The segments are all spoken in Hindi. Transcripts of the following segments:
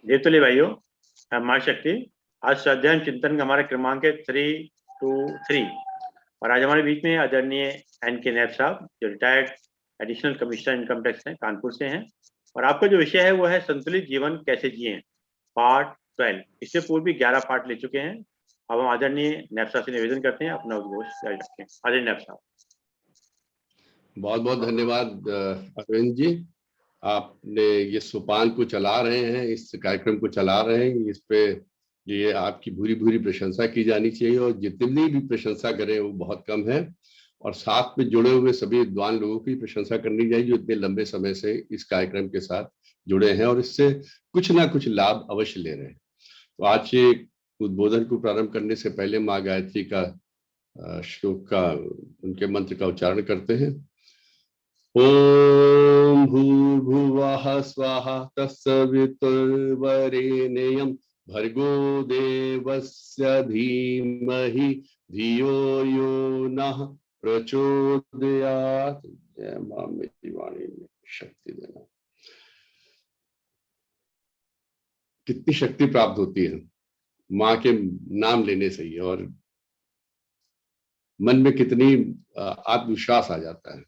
देवतुल्य भाइयों, माँ शक्ति, आज स्वाध्याय चिंतन का हमारा क्रमांक है 323 और आज हमारे बीच में आदरणीय एन.के. नैब साहब जो retired additional commissioner income tax हैं, कानपुर से हैं और आपका जो विषय है वो है संतुलित जीवन कैसे जिए, पार्ट 12। इससे पूर्व भी 11 पार्ट ले चुके हैं। अब हम आदरणीय नैब साहब से निवेदन करते हैं अपना उद्घोष जारी रखें। आदरणीय नैब साहब। बहुत बहुत धन्यवाद अरविंद जी, आपने ये सोपान को चला रहे हैं, इस कार्यक्रम को चला रहे हैं, इस पे ये आपकी भूरी भूरी प्रशंसा की जानी चाहिए और जितनी भी प्रशंसा करें वो बहुत कम है। और साथ में जुड़े हुए सभी विद्वान लोगों की प्रशंसा करनी चाहिए जो इतने लंबे समय से इस कार्यक्रम के साथ जुड़े हैं और इससे कुछ ना कुछ लाभ अवश्य ले रहे हैं। तो आज ये उद्बोधन को प्रारंभ करने से पहले माँ गायत्री का श्लोक का उनके मंत्र का उच्चारण करते हैं। ओम भूर्भुवः स्वः तत्सवितुर्वरेण्यं भर्गो देवस्य धीमहि धियो यो नः प्रचोदयात्। जय मां, मेरी वाणी में शक्ति देना। कितनी शक्ति प्राप्त होती है माँ के नाम लेने से ही, और मन में कितनी आत्मविश्वास आ जाता है।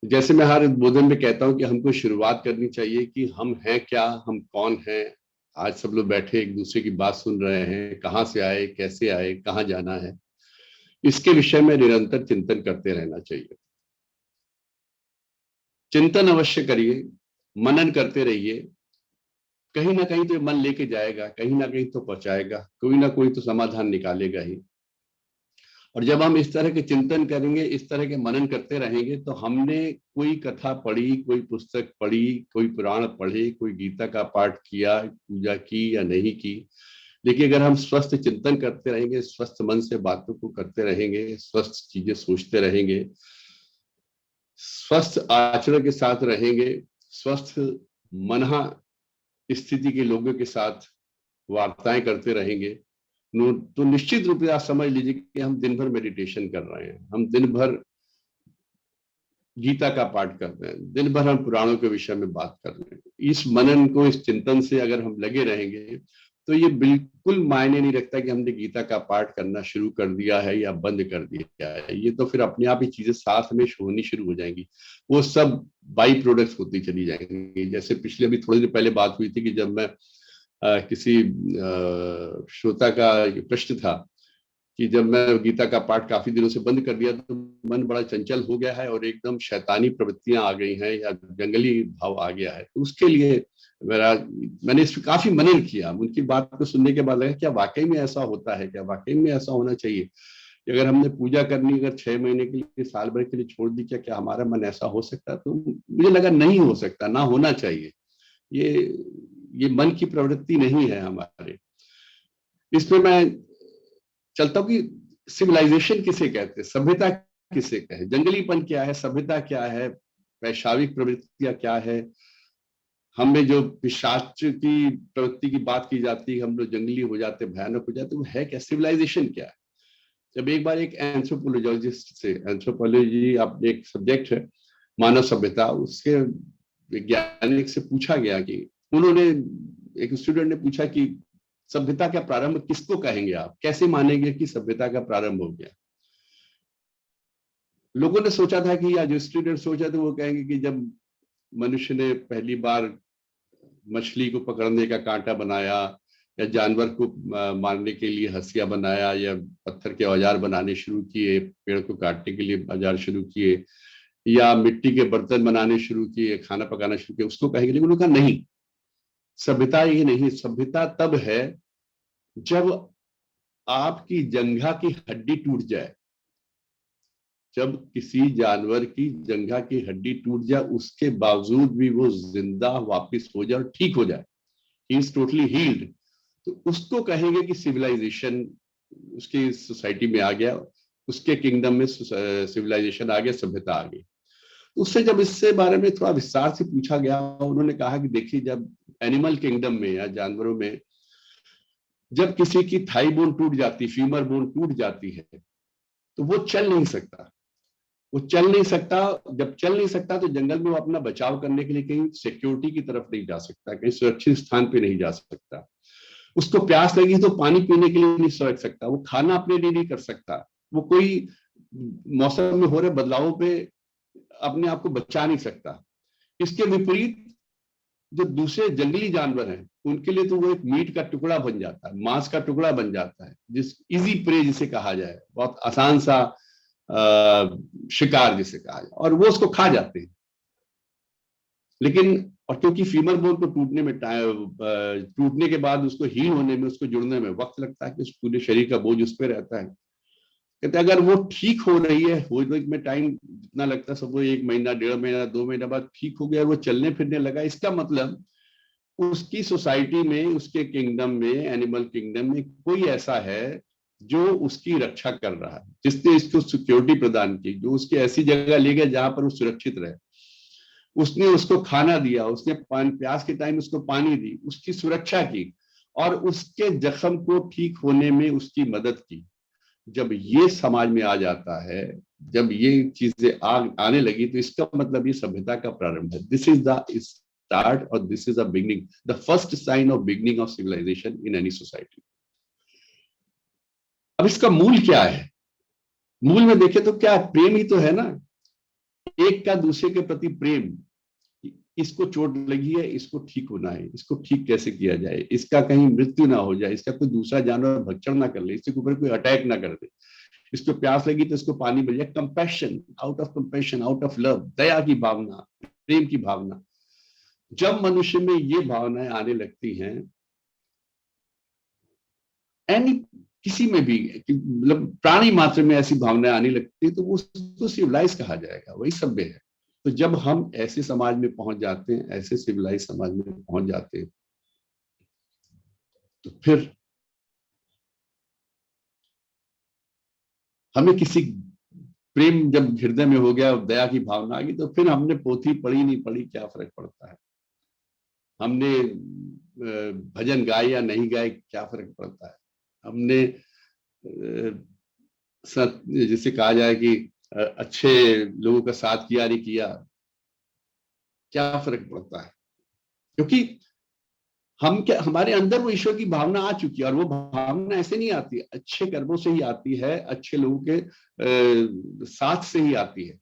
जैसे मैं हर उद्बोधन में कहता हूं कि हमको शुरुआत करनी चाहिए कि हम हैं क्या, हम कौन हैं। आज सब लोग बैठे एक दूसरे की बात सुन रहे हैं, कहाँ से आए, कैसे आए, कहाँ जाना है, इसके विषय में निरंतर चिंतन करते रहना चाहिए। चिंतन अवश्य करिए, मनन करते रहिए, कहीं ना कहीं तो मन लेके जाएगा, कहीं ना कहीं तो पहुंचाएगा, कोई ना कोई तो समाधान निकालेगा ही। और जब हम इस तरह के चिंतन करेंगे, इस तरह के मनन करते रहेंगे, तो हमने कोई कथा पढ़ी, कोई पुस्तक पढ़ी, कोई पुराण पढ़े, कोई गीता का पाठ किया, पूजा की या नहीं की, लेकिन अगर हम स्वस्थ चिंतन करते रहेंगे, स्वस्थ मन से बातों को करते रहेंगे, स्वस्थ चीजें सोचते रहेंगे, स्वस्थ आचरण के साथ रहेंगे, स्वस्थ मनहा स्थिति के लोगों के साथ वार्ताएं करते रहेंगे, तो निश्चित रूप से आप समझ लीजिए कि हम दिन भर मेडिटेशन कर रहे हैं, हम दिन भर गीता का पाठ कर रहे हैं, दिन भर हम पुराणों के विषय में बात कर रहे हैं। इस मनन को, इस चिंतन से अगर हम लगे रहेंगे तो ये बिल्कुल मायने नहीं रखता कि हमने गीता का पाठ करना शुरू कर दिया है या बंद कर दिया है। ये तो फिर अपने आप ही चीजें साथ में होनी शुरू हो जाएंगी, वो सब बाई प्रोडक्ट्स होती चली जाएंगी। जैसे पिछले अभी थोड़ी देर पहले बात हुई थी कि जब मैं किसी श्रोता का प्रश्न था कि जब मैं गीता का पाठ काफी दिनों से बंद कर दिया तो मन बड़ा चंचल हो गया है और एकदम शैतानी प्रवृत्तियां आ गई हैं या जंगली भाव आ गया है। तो उसके लिए मैंने इस पर काफी मनन किया। उनकी बात को सुनने के बाद लगा क्या वाकई में ऐसा होता है, क्या वाकई में ऐसा होना चाहिए। अगर हमने पूजा करनी अगर 6 महीने के लिए, साल भर के लिए छोड़ दी, क्या हमारा मन ऐसा हो सकता? तो मुझे लगा नहीं हो सकता, ना होना चाहिए। ये मन की प्रवृत्ति नहीं है हमारे। इसमें मैं चलता हूँ कि सिविलाइजेशन किसे कहते हैं, सभ्यता किसे कहे, जंगलीपन क्या है, सभ्यता क्या है, वैश्विक प्रवृत्तियां क्या है। हमें जो पिशाच की प्रवृत्ति की बात की जाती है, हम लोग जंगली हो जाते, भयानक हो जाते, वो है क्या? सिविलाइजेशन क्या है? जब एक बार एक एंथ्रोपोलॉजिस्ट से, एंथ्रोपोलॉजी अपने एक सब्जेक्ट है मानव सभ्यता, उसके वैज्ञानिक से पूछा गया कि उन्होंने, एक स्टूडेंट ने पूछा कि सभ्यता का प्रारंभ किसको कहेंगे आप, कैसे मानेंगे कि सभ्यता का प्रारंभ हो गया? लोगों ने सोचा था कि, या जो स्टूडेंट सोचा था वो कहेंगे कि जब मनुष्य ने पहली बार मछली को पकड़ने का कांटा बनाया, या जानवर को मारने के लिए हंसिया बनाया, या पत्थर के औजार बनाने शुरू किए, पेड़ को काटने के लिए औजार शुरू किए, या मिट्टी के बर्तन बनाने शुरू किए, खाना पकाना शुरू किया, उसको कहेंगे। लेकिन उन्होंने कहा नहीं, सभ्यता ये नहीं, सभ्यता तब है जब आपकी जंघा की हड्डी टूट जाए। जब किसी जानवर की जंघा की हड्डी टूट जाए, उसके बावजूद भी वो जिंदा वापस हो जाए और ठीक हो जाए, ही इज टोटली हील्ड, तो उसको कहेंगे कि सिविलाइजेशन उसकी सोसाइटी में आ गया, उसके किंगडम में सिविलाइजेशन आ गया, सभ्यता आ गई। तो उससे जब इससे बारे में थोड़ा विस्तार से पूछा गया, उन्होंने कहा कि देखिए, जब एनिमल किंगडम में या जानवरों में जब किसी की थाई बोन टूट जाती, फीमर बोन टूट जाती है, तो वो चल नहीं सकता। वो चल नहीं सकता, जब चल नहीं सकता तो जंगल में वो अपना बचाव करने के लिए कहीं सिक्योरिटी की तरफ नहीं जा सकता, कहीं सुरक्षित स्थान पे नहीं जा सकता। उसको प्यास लगी तो पानी पीने के लिए नहीं सोच सकता, वो खाना अपने लिए नहीं कर सकता, वो कोई मौसम में हो रहे बदलावों पे अपने आप को बचा नहीं सकता। इसके विपरीत जो दूसरे जंगली जानवर हैं, उनके लिए तो वो एक मीट का टुकड़ा बन जाता है, मांस का टुकड़ा बन जाता है, जिस इजी प्रे जिसे कहा जाए, बहुत आसान सा शिकार जिसे कहा जाए, और वो उसको खा जाते हैं। लेकिन और क्योंकि फीमर बोन को टूटने के बाद उसको हील होने में, उसको जुड़ने में वक्त लगता है, कि उस पूरे शरीर का बोझ उस पर रहता है। कहते अगर वो ठीक हो रही है, होने में टाइम जितना लगता है, सब वो 1 महीना, 1.5 महीना, 2 महीना बाद ठीक हो गया, वो चलने फिरने लगा, इसका मतलब उसकी सोसाइटी में, उसके किंगडम में, एनिमल किंगडम में कोई ऐसा है जो उसकी रक्षा कर रहा है, जिसने इसको सिक्योरिटी प्रदान की, जो उसकी ऐसी जगह ले गया जहां पर वो सुरक्षित रहे, उसने उसको खाना दिया, उसने प्यास के टाइम उसको पानी दी, उसकी सुरक्षा की, और उसके जख्म को ठीक होने में उसकी मदद की। जब ये समाज में आ जाता है, जब ये चीजें आने लगी, तो इसका मतलब ये सभ्यता का प्रारंभ है। दिस इज द स्टार्ट और this is the beginning, the first sign of beginning of civilisation in any society. अब इसका मूल क्या है? मूल में देखें तो क्या, प्रेम ही तो है ना, एक का दूसरे के प्रति प्रेम। इसको चोट लगी है, इसको ठीक होना है, इसको ठीक कैसे किया जाए, इसका कहीं मृत्यु ना हो जाए, इसका कोई दूसरा जानवर भक्षण ना कर ले, इसके ऊपर कोई अटैक ना कर दे, इसको प्यास लगी तो इसको पानी मिल जाए। Compassion, out of compassion, out of love, दया की भावना, प्रेम की भावना। जब मनुष्य में ये भावनाएं आने लगती हैं, एनी किसी में भी, मतलब प्राणी मात्र में ऐसी भावनाएं आने लगती है, तो वो उसको सिविलाइज कहा जाएगा, वही सभ्य है। तो जब हम ऐसे समाज में पहुंच जाते हैं, ऐसे सिविलाइज समाज में पहुंच जाते हैं, तो फिर हमें किसी प्रेम जब हृदय में हो गया, दया की भावना आ गई, तो फिर हमने पोथी पढ़ी नहीं पढ़ी क्या फर्क पड़ता है, हमने भजन गाए या नहीं गाए क्या फर्क पड़ता है, हमने जिसे कहा जाए कि अच्छे लोगों का साथ किया नहीं किया, क्या फर्क पड़ता है? क्योंकि हम क्या, हमारे अंदर वो ईश्वर की भावना आ चुकी है, और वो भावना ऐसे नहीं आती, अच्छे कर्मों से ही आती है, अच्छे लोगों के साथ से ही आती है।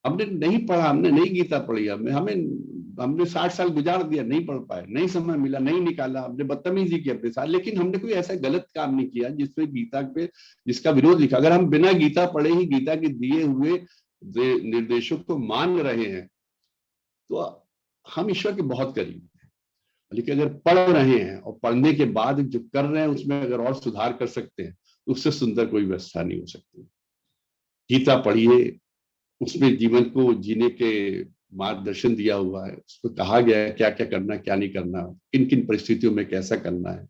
हमने नहीं पढ़ा, हमने नहीं गीता पढ़ी, हमने 60 साल गुजार दिया, नहीं पढ़ पाए, नहीं समय मिला, नहीं निकाला, हमने बदतमीजी की अपने साथ, लेकिन हमने कोई ऐसा गलत काम नहीं किया जिसपे गीता पे जिसका विरोध लिखा। अगर हम बिना गीता पढ़े ही गीता के दिए हुए निर्देशों को मान रहे हैं, तो हम ईश्वर के बहुत करीब हैं। लेकिन अगर पढ़ रहे हैं और पढ़ने के बाद जो कर रहे हैं उसमें अगर और सुधार कर सकते हैं, तो उससे सुंदर कोई व्यवस्था नहीं हो सकती। गीता पढ़िए, उसमें जीवन को जीने के मार्गदर्शन दिया हुआ है, उसमें कहा गया है क्या क्या करना, क्या नहीं करना, किन किन परिस्थितियों में कैसा करना है,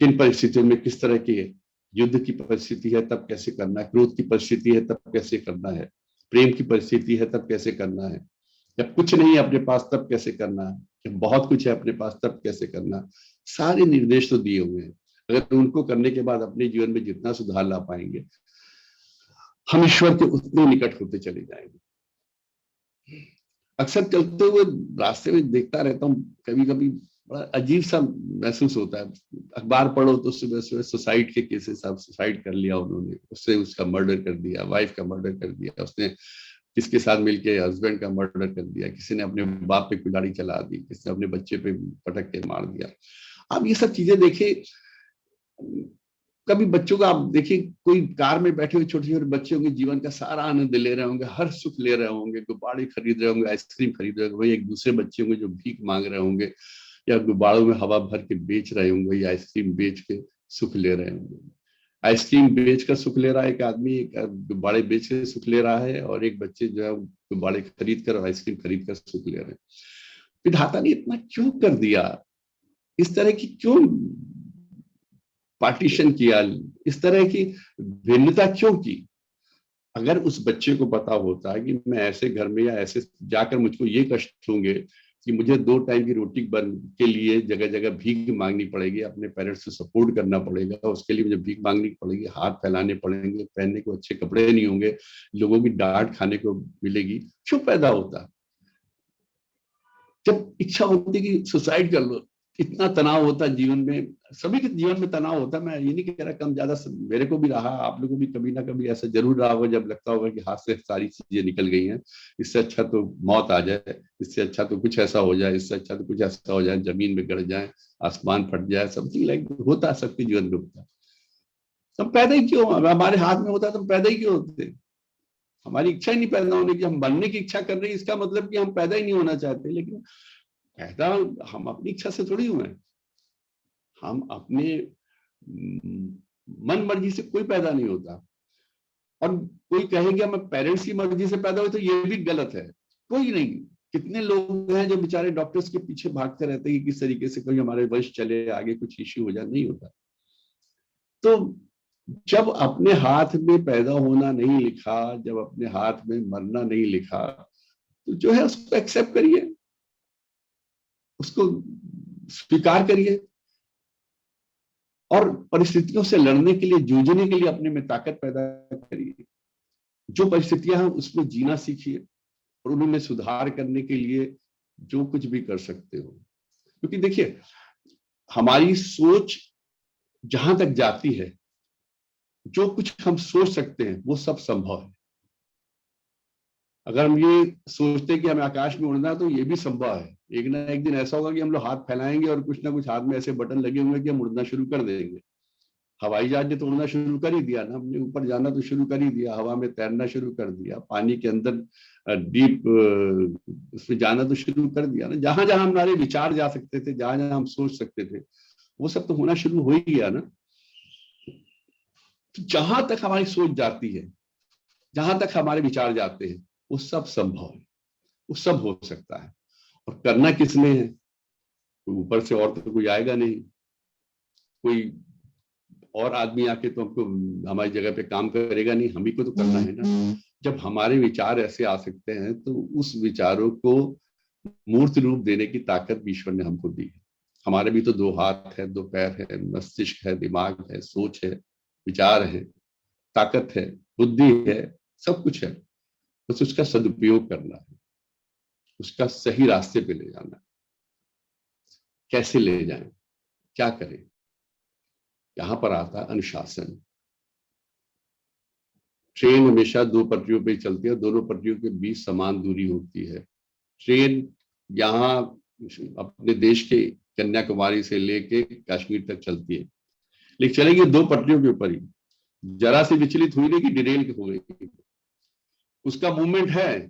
किन परिस्थितियों में किस तरह की युद्ध की परिस्थिति है तब कैसे करना है, क्रोध की परिस्थिति है तब कैसे करना है, प्रेम की परिस्थिति है तब कैसे करना है, जब कुछ नहीं है अपने पास तब कैसे करना है, जब बहुत कुछ है अपने पास तब कैसे करना है। सारे निर्देश तो दिए हुए हैं। अगर उनको करने के बाद अपने जीवन में जितना सुधार ला पाएंगे, हम ईश्वर के उतने निकट होते चले जाएंगे। अक्सर चलते हुए रास्ते में देखता रहता हूँ, कभी कभी बड़ा अजीब सा महसूस होता है। अखबार पढ़ो तो सुबह सुसाइड के केसेस, अब सुसाइड कर लिया उन्होंने, उससे उसका मर्डर कर दिया, वाइफ का मर्डर कर दिया, उसने किसके साथ मिलके हस्बैंड का मर्डर कर दिया, किसी ने अपने बाप पे कुल्हाड़ी चला दी, किसी ने अपने बच्चे पे पटक के मार दिया। अब ये सब चीजें देखिए, कभी बच्चों का आप देखिए, कोई कार में बैठे हुए छोटे छोटे बच्चे होंगे, जीवन का सारा आनंद ले रहे होंगे, हर सुख ले रहे होंगे, गुब्बारे खरीद रहे होंगे, आइसक्रीम खरीद रहे होंगे। वही एक दूसरे बच्चे होंगे जो भीख मांग रहे होंगे, या गुब्बारों में हवा भर के बेच रहे होंगे, या आइसक्रीम बेच के सुख ले रहे होंगे। आइसक्रीम बेच कर सुख ले रहा है एक आदमी, एक गुब्बारे बेच के सुख ले रहा है, और एक बच्चे जो है गुब्बारे खरीद कर, आइसक्रीम खरीद कर सुख ले रहे हैं। विधाता ने इतना क्यों कर दिया? इस तरह की क्यों पार्टीशन किया? इस तरह की भिन्नता क्यों की? अगर उस बच्चे को पता होता है कि मैं ऐसे घर में या ऐसे जाकर मुझको ये कष्ट होंगे कि मुझे 2 टाइम की रोटी बन के लिए जगह जगह भीख मांगनी पड़ेगी, अपने पेरेंट्स से सपोर्ट करना पड़ेगा, उसके लिए मुझे भीख मांगनी पड़ेगी, हाथ फैलाने पड़ेंगे, पहनने को अच्छे कपड़े नहीं होंगे, लोगों की डांट खाने को मिलेगी, क्यों पैदा होता? जब इच्छा होती कि सुसाइड कर लो, इतना तनाव होता जीवन में, सभी के जीवन में तनाव होता है। मैं ये नहीं कह रहा कम ज्यादा, मेरे को भी रहा, आप लोगों को भी कभी ना कभी ऐसा जरूर रहा होगा, जब लगता होगा कि हाथ से सारी चीजें निकल गई हैं, इससे अच्छा तो मौत आ जाए, इससे अच्छा तो कुछ ऐसा हो जाए, इससे अच्छा तो कुछ ऐसा हो जाए, जमीन में गिर जाए, आसमान फट जाए, समथिंग लाइक होता है, सबके जीवन में होता है। तब पैदा ही क्यों? हमारे हाथ में होता है तो पैदा ही क्यों होते? हमारी इच्छा ही नहीं पैदा होने की, हम बनने की इच्छा कर रहे हैं, इसका मतलब कि हम पैदा ही नहीं होना चाहते। लेकिन पैदा हम अपनी इच्छा से थोड़ी हुए हैं, हम अपने मन मर्जी से कोई पैदा नहीं होता। और कोई कहेगा मैं पेरेंट्स की मर्जी से पैदा हुए, तो ये भी गलत है। कोई नहीं। कितने लोग हैं जो बेचारे डॉक्टर्स के पीछे भागते रहते हैं कि किस तरीके से कोई हमारे वंश चले, आगे कुछ इश्यू हो जाए, नहीं होता। तो जब अपने हाथ में पैदा होना नहीं लिखा, जब अपने हाथ में मरना नहीं लिखा, तो जो है उसको एक्सेप्ट करिए, उसको स्वीकार करिए, और परिस्थितियों से लड़ने के लिए, जूझने के लिए अपने में ताकत पैदा करिए। जो परिस्थितियां हैं उसमें जीना सीखिए, और उनमें सुधार करने के लिए जो कुछ भी कर सकते हो। क्योंकि देखिए, हमारी सोच जहां तक जाती है, जो कुछ हम सोच सकते हैं वो सब संभव है। अगर हम ये सोचते हैं कि हमें आकाश में उड़ना है, तो ये भी संभव है। एक ना एक दिन ऐसा होगा कि हम लोग हाथ फैलाएंगे और कुछ ना कुछ हाथ में ऐसे बटन लगे होंगे कि हम उड़ना शुरू कर देंगे। हवाई जहाज ने तो उड़ना शुरू कर ही दिया ना, हमने ऊपर जाना तो शुरू कर ही दिया, हवा में तैरना शुरू कर दिया, पानी के अंदर डीप उसमें जाना तो शुरू कर दिया ना। जहां जहां हमारे विचार जा सकते थे, जहां जहां हम सोच सकते थे, वो सब तो होना शुरू हो ही गया ना। तो जहां तक हमारी सोच जाती है, जहां तक हमारे विचार जाते हैं, वो सब संभव है, वो सब हो सकता है। और करना किसने है? ऊपर से और तो कोई आएगा नहीं, कोई और आदमी आके तो हमको हमारी जगह पे काम करेगा नहीं, हम ही को तो करना है ना। जब हमारे विचार ऐसे आ सकते हैं, तो उस विचारों को मूर्त रूप देने की ताकत भी ईश्वर ने हमको दी है। हमारे भी तो 2 हाथ है, 2 पैर है, मस्तिष्क है, दिमाग है, सोच है, विचार है, ताकत है, बुद्धि है, सब कुछ है। बस उसका सदुपयोग करना है, उसका सही रास्ते पे ले जाना है। कैसे ले जाएं, क्या करें? यहां पर आता है अनुशासन। ट्रेन हमेशा 2 पटरियों पे चलती है, दोनों पटरियों के बीच समान दूरी होती है। ट्रेन यहाँ अपने देश के कन्याकुमारी से लेके कश्मीर तक चलती है, लेकिन चलेगी 2 पटरियों के ऊपर ही। जरा सी विचलित हुई नहीं कि डिरेल हो गई। उसका मूवमेंट है,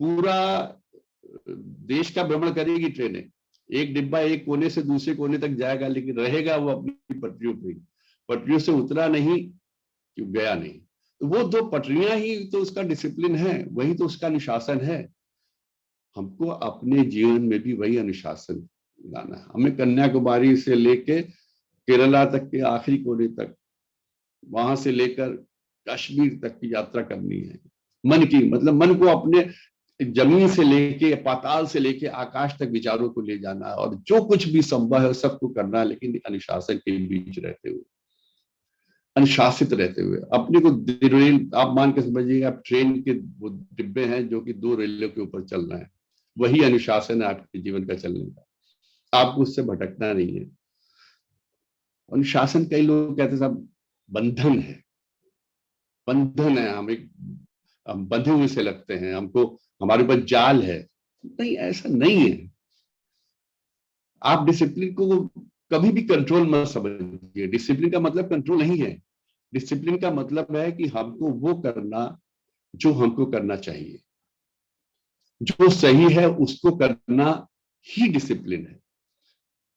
पूरा देश का भ्रमण करेगी ट्रेनें, एक डिब्बा एक कोने से दूसरे कोने तक जाएगा, लेकिन रहेगा वो अपनी पटरियों पे। पटरियों से उतरा नहीं कि गया नहीं। तो वो 2 पटरियां ही तो उसका डिसिप्लिन है, वही तो उसका अनुशासन है। हमको अपने जीवन में भी वही अनुशासन लाना है। हमें कन्याकुमारी से लेके केरला तक के आखिरी कोने तक, वहां से लेकर कश्मीर तक की यात्रा करनी है। मन की मतलब मन को अपने जमीन से लेके, पाताल से लेके आकाश तक विचारों को ले जाना है, और जो कुछ भी संभव है सबको करना है, लेकिन अनुशासन के बीच रहते हुए, अनुशासित रहते हुए। अपने को रेल, आप मान के समझिएगा, आप ट्रेन के वो डिब्बे हैं जो कि 2 रेलों के ऊपर चल रहे हैं, वही अनुशासन है आपके जीवन का चलने का। आपको उससे भटकना नहीं है। अनुशासन, कई लोग कहते हैं साहब बंधन है, बंधन है, हम बंधे हुए से लगते हैं, हमको हमारे ऊपर जाल है। नहीं, ऐसा नहीं है। आप डिसिप्लिन को कभी भी कंट्रोल मत समझिए। डिसिप्लिन का मतलब कंट्रोल नहीं है। डिसिप्लिन का मतलब है कि हमको वो करना जो हमको करना चाहिए, जो सही है उसको करना ही डिसिप्लिन है।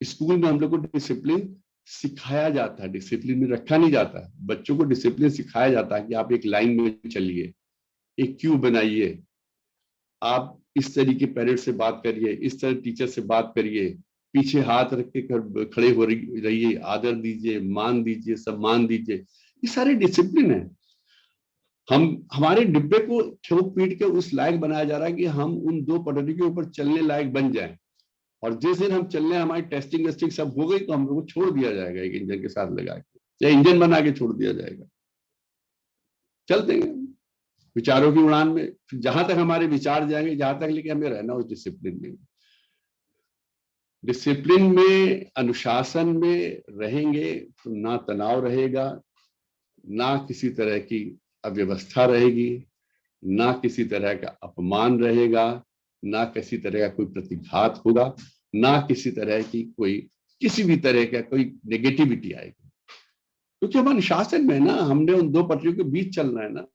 स्कूल में हम लोग को डिसिप्लिन सिखाया जाता है, डिसिप्लिन में रखा नहीं जाता। बच्चों को डिसिप्लिन सिखाया जाता है कि आप एक लाइन में चलिए, एक क्यू बनाइए, आप इस तरीके पेरेंट्स से बात करिए, इस तरह टीचर से बात करिए, पीछे हाथ रख के खड़े हो रहिए, आदर दीजिए, मान दीजिए, सम्मान दीजिए। ये सारे डिसिप्लिन है। हम हमारे डिब्बे को ठोक पीट के उस लायक बनाया जा रहा है कि हम उन दो पटरी के ऊपर चलने लायक बन जाएं, और जिस दिन हम चलने हमारी टेस्टिंग वेस्टिंग सब हो गई तो हम लोग को छोड़ दिया जाएगा एक इंजन के साथ लगा के, या इंजन बना के छोड़ दिया जाएगा, चल देंगे विचारों की उड़ान में। जहां तक हमारे विचार जाएंगे, जहां तक, लेकिन हमें रहना उस डिसिप्लिन में। डिसिप्लिन में, अनुशासन में रहेंगे तो ना तनाव रहेगा, ना किसी तरह की अव्यवस्था रहेगी, ना किसी तरह का अपमान रहेगा, ना किसी तरह का कोई प्रतिघात होगा, ना किसी तरह की कोई किसी भी तरह का कोई नेगेटिविटी आएगी। क्योंकि हम अनुशासन में ना, हमने उन दो पटरियों के बीच चलना है ना,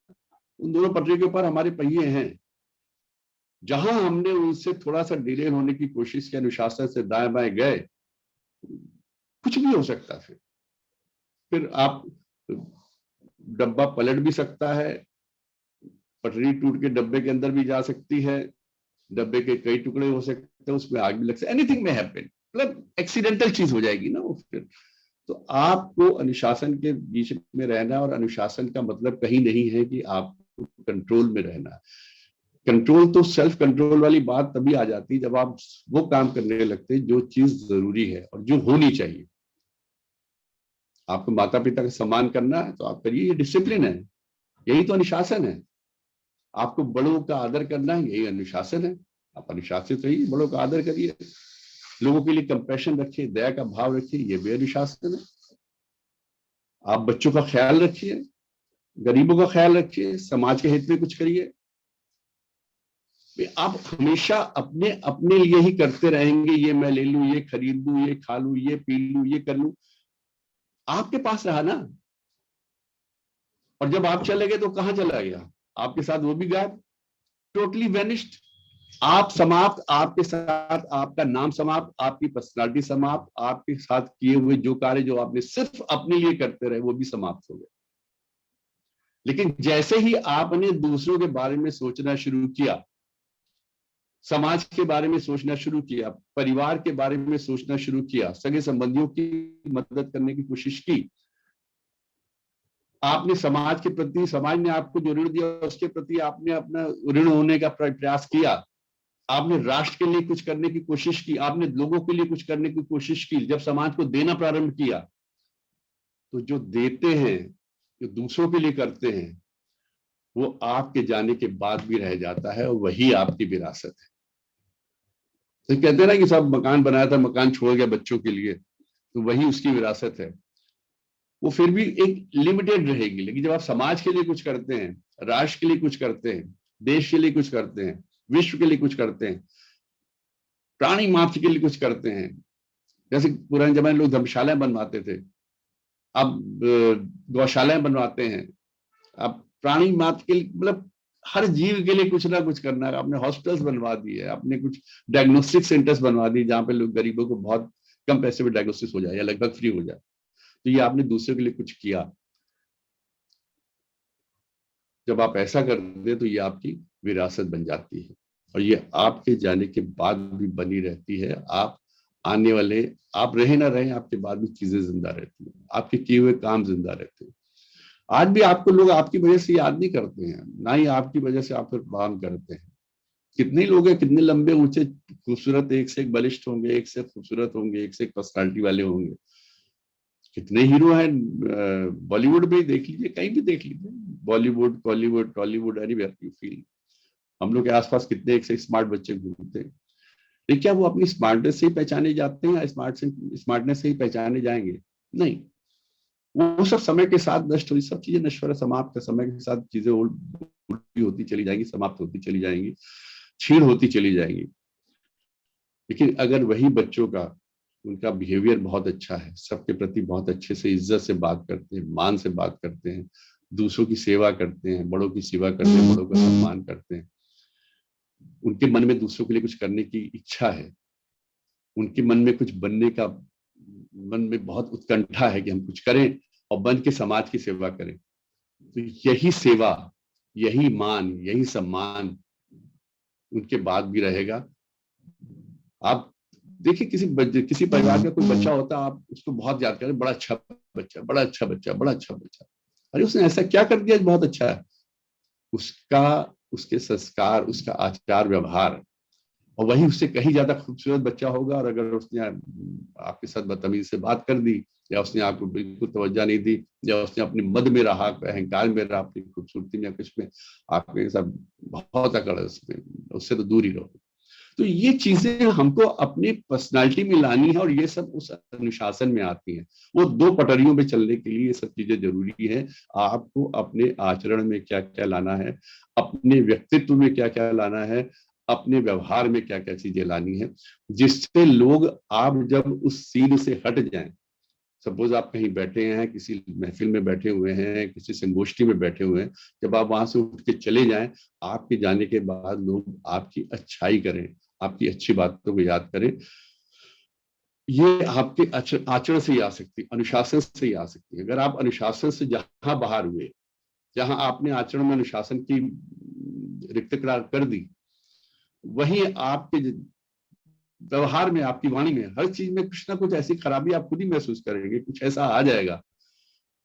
उन दोनों पटरियों के ऊपर हमारे पहिए हैं। जहां हमने उनसे थोड़ा सा डिले होने की कोशिश की, अनुशासन से दाएं बाएं गए, कुछ भी हो सकता है। फिर आप, डब्बा पलट भी सकता है, पटरी टूट के डब्बे के अंदर भी जा सकती है, डब्बे के कई टुकड़े हो सकते हैं, उसमें आग भी लग सकती है, एनीथिंग में हैपन, मतलब एक्सीडेंटल चीज हो जाएगी ना वो फिर। तो आपको अनुशासन के बीच में रहना, और अनुशासन का मतलब कहीं नहीं है कि आपको कंट्रोल में रहना। कंट्रोल तो सेल्फ कंट्रोल वाली बात तभी आ जाती है जब आप वो काम करने लगते हैं जो चीज जरूरी है और जो होनी चाहिए। आपको माता पिता का सम्मान करना है तो आप करिए, ये डिसिप्लिन है, यही तो अनुशासन है। आपको बड़ों का आदर करना है, यही अनुशासन है। आप अनुशासित रहिए, बड़ों का आदर करिए, लोगों के लिए कंपैशन रखिए, दया का भाव रखिए, ये भी अनुशासन है। आप बच्चों का ख्याल रखिए, गरीबों का ख्याल रखिए, समाज के हित में कुछ करिए। आप हमेशा अपने अपने लिए ही करते रहेंगे, ये मैं ले लूं, ये खरीद लूं, ये खा लूं, ये पी लूं, ये कर लूं, आपके पास रहा ना, और जब आप चले गए तो कहां चला गया? आपके साथ वो भी गायब, टोटली वेनिस्ड। आप समाप्त, आपके साथ आपका नाम समाप्त, आपकी पर्सनालिटी समाप्त, आपके साथ किए हुए जो कार्य जो आपने सिर्फ अपने लिए करते रहे वो भी समाप्त हो गए। लेकिन जैसे ही आपने दूसरों के बारे में सोचना शुरू किया, समाज के बारे में सोचना शुरू किया, परिवार के बारे में सोचना शुरू किया, सगे संबंधियों की मदद करने की कोशिश की, आपने समाज के प्रति, समाज ने आपको जो ऋण दिया उसके प्रति आपने अपना ऋण होने का प्रयास किया, आपने राष्ट्र के लिए कुछ करने की कोशिश की, आपने लोगों के लिए कुछ करने की कोशिश की, जब समाज को देना प्रारंभ किया, तो जो देते हैं, जो दूसरों के लिए करते हैं, वो आपके जाने के बाद भी रह जाता है, और वही आपकी विरासत है। तो कहते हैं ना कि सब मकान बनाया था, मकान छोड़ गया बच्चों के लिए, तो वही उसकी विरासत है। वो फिर भी एक लिमिटेड रहेगी, लेकिन जब आप समाज के लिए कुछ करते हैं, राष्ट्र के लिए कुछ करते हैं, देश के लिए कुछ करते हैं, विश्व के लिए कुछ करते हैं, प्राणी मात्र के लिए कुछ करते हैं, जैसे पुराने जमाने लोग धर्मशालाएं बनवाते थे, अब गौशालाएं बनवाते हैं, अब प्राणी मात्र के लिए, मतलब हर जीव के लिए कुछ ना कुछ करना है। आपने हॉस्पिटल्स बनवा दिए, आपने कुछ डायग्नोस्टिक सेंटर्स बनवा दिए जहां पे लोग, गरीबों को बहुत कम पैसे में डायग्नोसिस हो जाए या लगभग फ्री हो जाए। तो ये आपने दूसरे के लिए कुछ किया। जब आप ऐसा कर दे तो ये आपकी विरासत बन जाती है, और ये आपके जाने के बाद भी बनी रहती है। आप आने वाले, आप रहे ना रहे, आपके बाद भी चीजें जिंदा रहती हैं, आपके किए हुए काम जिंदा रहते हैं। आज भी आपको लोग आपकी वजह से याद नहीं करते हैं, ना ही आपकी वजह से आप फिर काम करते हैं। कितने लोग हैं, कितने लंबे ऊंचे खूबसूरत, एक से एक बलिष्ठ होंगे, एक से खूबसूरत होंगे, एक से एक पर्सनालिटी वाले होंगे। कितने हीरो हैं, बॉलीवुड में देख लीजिए, कहीं भी देख लीजिए, Bollywood, Bollywood, Tollywood, anywhere you feel, हम लोग के आसपास कितने एक से स्मार्ट बच्चे घूमते हैं। लेकिन क्या वो अपनी स्मार्टनेस से ही पहचाने जाते हैं, या स्मार्टनेस से ही पहचाने जाएंगे? नहीं, वो सब समय के साथ नष्ट हुई, सब चीजें नश्वर है, समाप्त है, समय के साथ चीजें उल्टी होती चली जाएंगी, समाप्त होती चली जाएंगी, छीण होती चली जाएंगी। लेकिन अगर वही बच्चों का उनका बिहेवियर बहुत अच्छा है, सबके प्रति बहुत अच्छे से इज्जत से बात करते हैं, मान से बात करते हैं, दूसरों की सेवा करते हैं, बड़ों की सेवा करते हैं, बड़ों का सम्मान करते हैं। उनके मन में दूसरों के लिए कुछ करने की इच्छा है, उनके मन में कुछ बनने का, मन में बहुत उत्कंठा है कि हम कुछ करें और बन के समाज की सेवा करें। तो यही सेवा, यही मान, यही सम्मान उनके बाद भी रहेगा। आप देखिए, किसी परिवार का कोई बच्चा होता है, आप उसको बहुत याद करें, बड़ा अच्छा बच्चा, बड़ा अच्छा बच्चा, बड़ा अच्छा बच्चा, अरे उसने ऐसा क्या कर दिया बहुत अच्छा है। उसका, उसके संस्कार, उसका आचार व्यवहार, और वही उससे कहीं ज्यादा खूबसूरत बच्चा होगा। और अगर उसने आपके साथ बदतमीजी से बात कर दी, या उसने आपको बिल्कुल तवज्जो नहीं दी, या उसने अपने मद में रहा, अहंकार में रहा, अपनी खूबसूरती में या कुछ में आपके साथ बहुत अकड़, उससे तो दूर ही रहो। तो ये चीजें हमको अपनी पर्सनालिटी में लानी है, और ये सब उस अनुशासन में आती हैं। वो दो पटरियों पे चलने के लिए ये सब चीजें जरूरी है। आपको अपने आचरण में क्या क्या लाना है, अपने व्यक्तित्व में क्या क्या लाना है, अपने व्यवहार में क्या क्या चीजें लानी है, जिससे लोग, आप जब उस सीन से हट जाएं, सपोज आप कहीं बैठे हैं, किसी महफिल में बैठे हुए हैं, किसी संगोष्ठी में बैठे हुए हैं, जब आप वहां से उठ के चले जाएं, आपके जाने के बाद लोग आपकी अच्छाई करें, आपकी अच्छी बातों को याद करें। ये आपके आचरण से ही आ सकती, अनुशासन से ही आ सकती है। अगर आप अनुशासन से जहां बाहर हुए, जहां आपने आचरण में अनुशासन की रिक्त करार कर दी, वहीं आपके व्यवहार में, आपकी वाणी में, हर चीज में कुछ ना कुछ ऐसी खराबी आप खुद ही महसूस करेंगे, कुछ ऐसा आ जाएगा।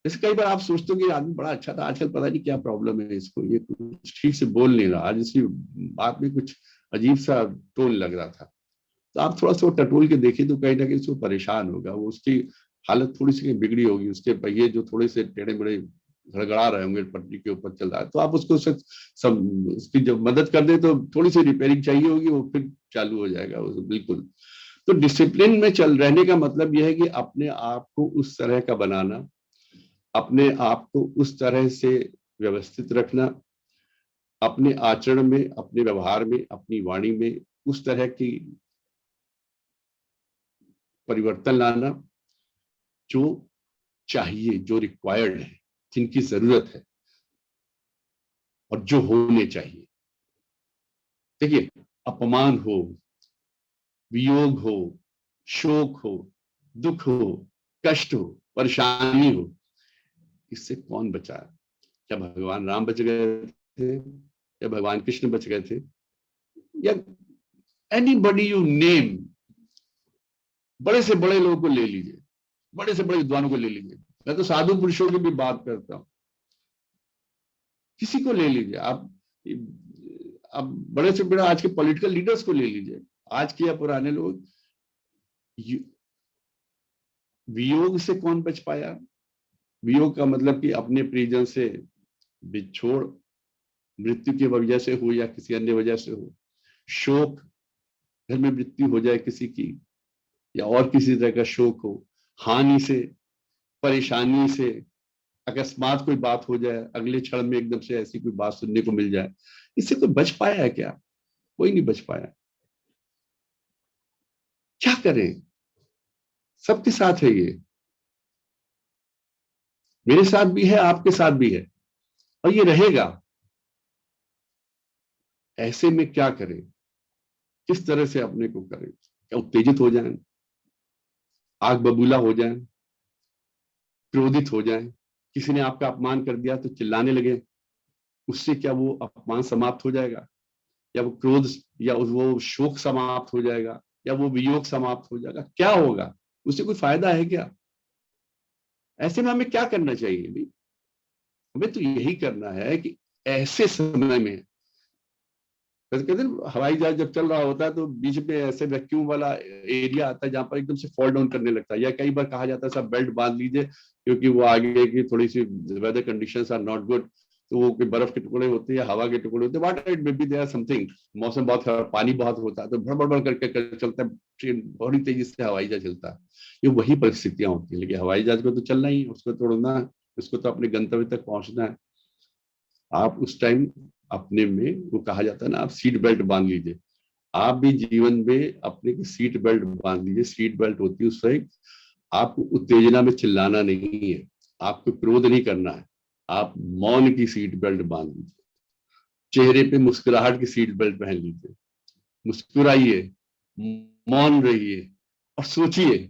जैसे कई बार आप सोचते हो कि आदमी बड़ा अच्छा था, आजकल पता नहीं क्या प्रॉब्लम है इसको, ये कुछ ठीक से बोल नहीं रहा, आज इसकी बात में कुछ अजीब सा टोन लग रहा था। तो आप थोड़ा सा टटोल के देखिए, तो कहीं ना कहीं उसको परेशान होगा, वो उसकी हालत थोड़ी सी बिगड़ी होगी, उसके पहिए जो थोड़े से टेढ़े मेढ़े गड़गड़ा रहे होंगे, पटरी के ऊपर चल रहा है, तो आप उसको सब उसकी जब मदद कर दे, तो थोड़ी सी रिपेयरिंग चाहिए होगी, वो फिर चालू हो जाएगा वो बिल्कुल। तो डिसिप्लिन में चल रहने का मतलब यह है कि अपने आप को उस तरह का बनाना, अपने आप को उस तरह से व्यवस्थित रखना, अपने आचरण में, अपने व्यवहार में, अपनी वाणी में उस तरह की परिवर्तन लाना जो चाहिए, जो रिक्वायर्ड है, जिनकी जरूरत है और जो होने चाहिए। देखिए, अपमान हो, वियोग हो, शोक हो, दुख हो, कष्ट हो, परेशानी हो, इससे कौन बचा? क्या भगवान राम बच गए थे, या भगवान कृष्ण बच गए थे, या एनीबडी यू नेम, बड़े से बड़े लोगों को ले लीजिए, बड़े से बड़े विद्वानों को ले लीजिए, मैं तो साधु पुरुषों की भी बात करता हूं, किसी को ले लीजिए आप, बड़े से बड़े आज के पॉलिटिकल लीडर्स को ले लीजिए, आज के या पुराने लोग, वियोग से कौन बच पाया? वियोग का मतलब कि अपने परिजन से बिछोड़, मृत्यु की वजह से हो या किसी अन्य वजह से हो, शोक, घर में मृत्यु हो जाए किसी की, या और किसी तरह का शोक हो, हानि से, परेशानी से, अकस्मात कोई बात हो जाए, अगले क्षण में एकदम से ऐसी कोई बात सुनने को मिल जाए, इससे कोई बच पाया है क्या? कोई नहीं बच पाया। क्या करें? सबके साथ है ये, मेरे साथ भी है, आपके साथ भी है, और ये रहेगा। ऐसे में क्या करें? किस तरह से अपने को करें? क्या उत्तेजित हो जाएं, आग बबूला हो जाएं, क्रोधित हो जाएं? किसी ने आपका अपमान कर दिया तो चिल्लाने लगे, उससे क्या वो अपमान समाप्त हो जाएगा, या वो क्रोध, या वो शोक समाप्त हो जाएगा, या वो वियोग समाप्त हो जाएगा? क्या होगा? उससे कोई फायदा है क्या? ऐसे में हमें क्या करना चाहिए भाई? हमें तो यही करना है कि ऐसे समय में, कहते हैं हवाई जहाज जब चल रहा होता है तो बीच में ऐसे वैक्यूम वाला एरिया आता है जहां पर एकदम से फॉल डाउन करने लगता है, या कई बार कहा जाता है सब बेल्ट बांध लीजिए क्योंकि वो आगे की थोड़ी सी weather conditions are not good, तो वो कोई बर्फ के टुकड़े होते हैं, हवा के टुकड़े होते हैं, what it may be there something, मौसम बहुत खराब, पानी बहुत होता है, तो भड़बड़ करके चलता है ट्रेन, बड़ी तेजी से हवाई जहाज चलता है। ये वही परिस्थितियां होती है, लेकिन हवाई जहाज को तो चलना ही, उसको तोड़ना है, उसको तो अपने गंतव्य तक पहुंचना है। आप उस टाइम अपने में, वो कहा जाता है ना, आप सीट बेल्ट बांध लीजिए, आप भी जीवन में अपने की सीट बेल्ट बांध लीजिए। सीट बेल्ट होती है उससे आपको उत्तेजना में चिल्लाना नहीं है, आपको क्रोध नहीं करना है, आप मौन की सीट बेल्ट बांध लीजिए। चेहरे पे मुस्कुराहट की सीट बेल्ट पहन लीजिए, मुस्कुराइए, मौन रहिए और सोचिए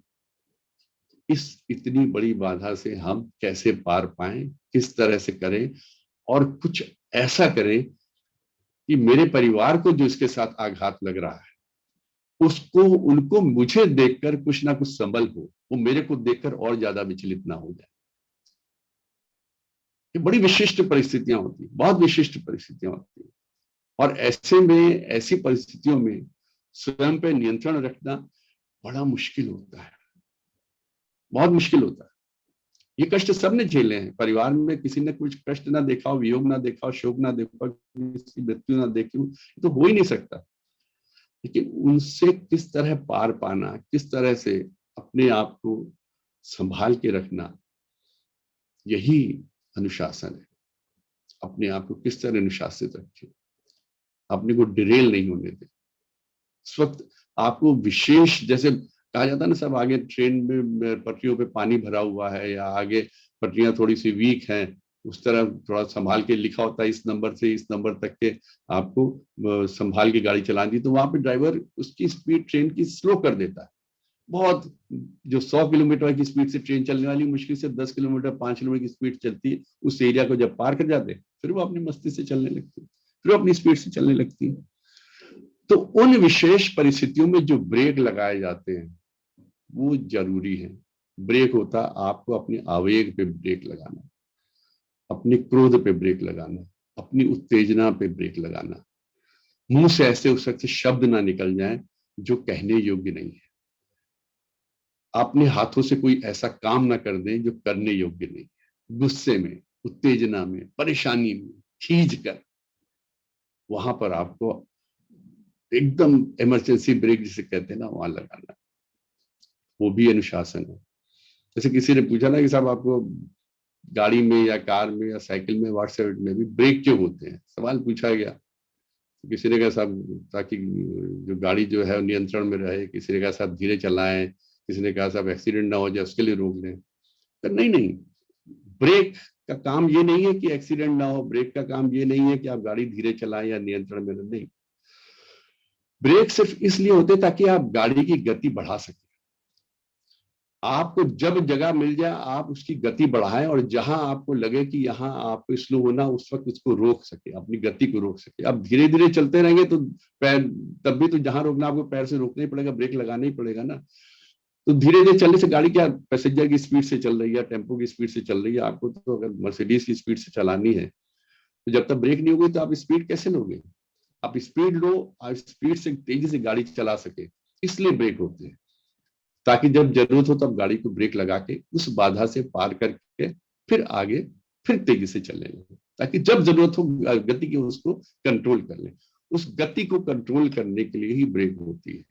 इस इतनी बड़ी बाधा से हम कैसे पार पाएं, किस तरह से करें और कुछ ऐसा करें कि मेरे परिवार को जो इसके साथ आघात लग रहा है उसको, उनको मुझे देखकर कुछ ना कुछ संबल हो, वो मेरे को देखकर और ज्यादा विचलित ना हो जाए। ये बड़ी विशिष्ट परिस्थितियां होती हैं, बहुत विशिष्ट परिस्थितियां होती हैं। और ऐसे में, ऐसी परिस्थितियों में स्वयं पे नियंत्रण रखना बड़ा मुश्किल होता है, बहुत मुश्किल होता है। ये कष्ट सबने झेले हैं। परिवार में किसी ने कुछ कष्ट ना देखा हो, वियोग ना देखा हो, शोक ना देखा हो, किसी मृत्यु ना देखी हो, तो हो ही नहीं सकता। लेकिन उनसे किस तरह पार पाना, किस तरह से अपने आप को संभाल के रखना, यही अनुशासन है। अपने आप को किस तरह अनुशासित रखें, अपने को डिरेल नहीं होने दें। इस वक्त आपको विशेष, जैसे कहा जाता है ना, सब आगे ट्रेन में पटरियों पे पानी भरा हुआ है या आगे पटरियां थोड़ी सी वीक हैं, उस तरह थोड़ा संभाल के लिखा होता है, इस नंबर से इस नंबर तक के आपको संभाल के गाड़ी चलानी थी, तो वहां पे ड्राइवर उसकी स्पीड ट्रेन की स्लो कर देता है बहुत। जो 100 किलोमीटर की स्पीड से ट्रेन चलने वाली मुश्किल से 10 किलोमीटर 5 किलोमीटर की स्पीड चलती है, उस एरिया को जब पार कर जाते फिर वो अपनी मस्ती से चलने लगती है, फिर वो अपनी स्पीड से चलने लगती है। तो उन विशेष परिस्थितियों में जो ब्रेक लगाए जाते हैं वो जरूरी है। ब्रेक होता आपको अपने आवेग पे ब्रेक लगाना, अपने क्रोध पे ब्रेक लगाना, अपनी उत्तेजना पे ब्रेक लगाना। मुंह से ऐसे उस वक्त शब्द ना निकल जाएं जो कहने योग्य नहीं है। अपने हाथों से कोई ऐसा काम ना कर दें जो करने योग्य नहीं है। गुस्से में, उत्तेजना में, परेशानी में, खींच कर, वहां पर आपको एकदम इमरजेंसी ब्रेक जिसे कहते हैं ना, वहां लगाना। वो भी अनुशासन है। जैसे किसी ने पूछा ना कि साहब आपको गाड़ी में या कार में या साइकिल में, व्हाट्सएप में भी ब्रेक क्यों होते हैं, सवाल पूछा गया। किसी ने कहा साहब ताकि जो गाड़ी जो है नियंत्रण में रहे, किसी ने कहा साहब धीरे चलाएं, किसी ने कहा साहब एक्सीडेंट ना हो जाए उसके लिए रोक लें। तो नहीं नहीं, ब्रेक का काम ये नहीं है कि एक्सीडेंट ना हो, ब्रेक का काम ये नहीं है कि आप गाड़ी धीरे चलाएं या नियंत्रण में नहीं। ब्रेक सिर्फ इसलिए होते ताकि आप गाड़ी की गति बढ़ा सकें। आपको जब जगह मिल जाए आप उसकी गति बढ़ाएं और जहां आपको लगे कि यहाँ आपको स्लो होना, उस वक्त उसको रोक सके, अपनी गति को रोक सके। अब धीरे धीरे चलते रहेंगे तो पैर, तब भी तो जहां रोकना आपको पैर से रोकना ही पड़ेगा, ब्रेक लगाना ही पड़ेगा ना। तो धीरे धीरे चलने से गाड़ी क्या पैसेंजर की स्पीड से चल रही है, टेम्पो की स्पीड से चल रही है, आपको तो अगर मर्सिडीज की स्पीड से चलानी है तो जब तक ब्रेक नहीं होगी तो आप स्पीड कैसे लोगे। आप स्पीड लो, आप स्पीड से तेजी से गाड़ी चला सके, इसलिए ब्रेक होते हैं। ताकि जब जरूरत हो तब गाड़ी को ब्रेक लगा के उस बाधा से पार करके फिर आगे, फिर तेजी से चलने लगे, ताकि जब जरूरत हो गति की उसको कंट्रोल कर ले। उस गति को कंट्रोल करने के लिए ही ब्रेक होती है।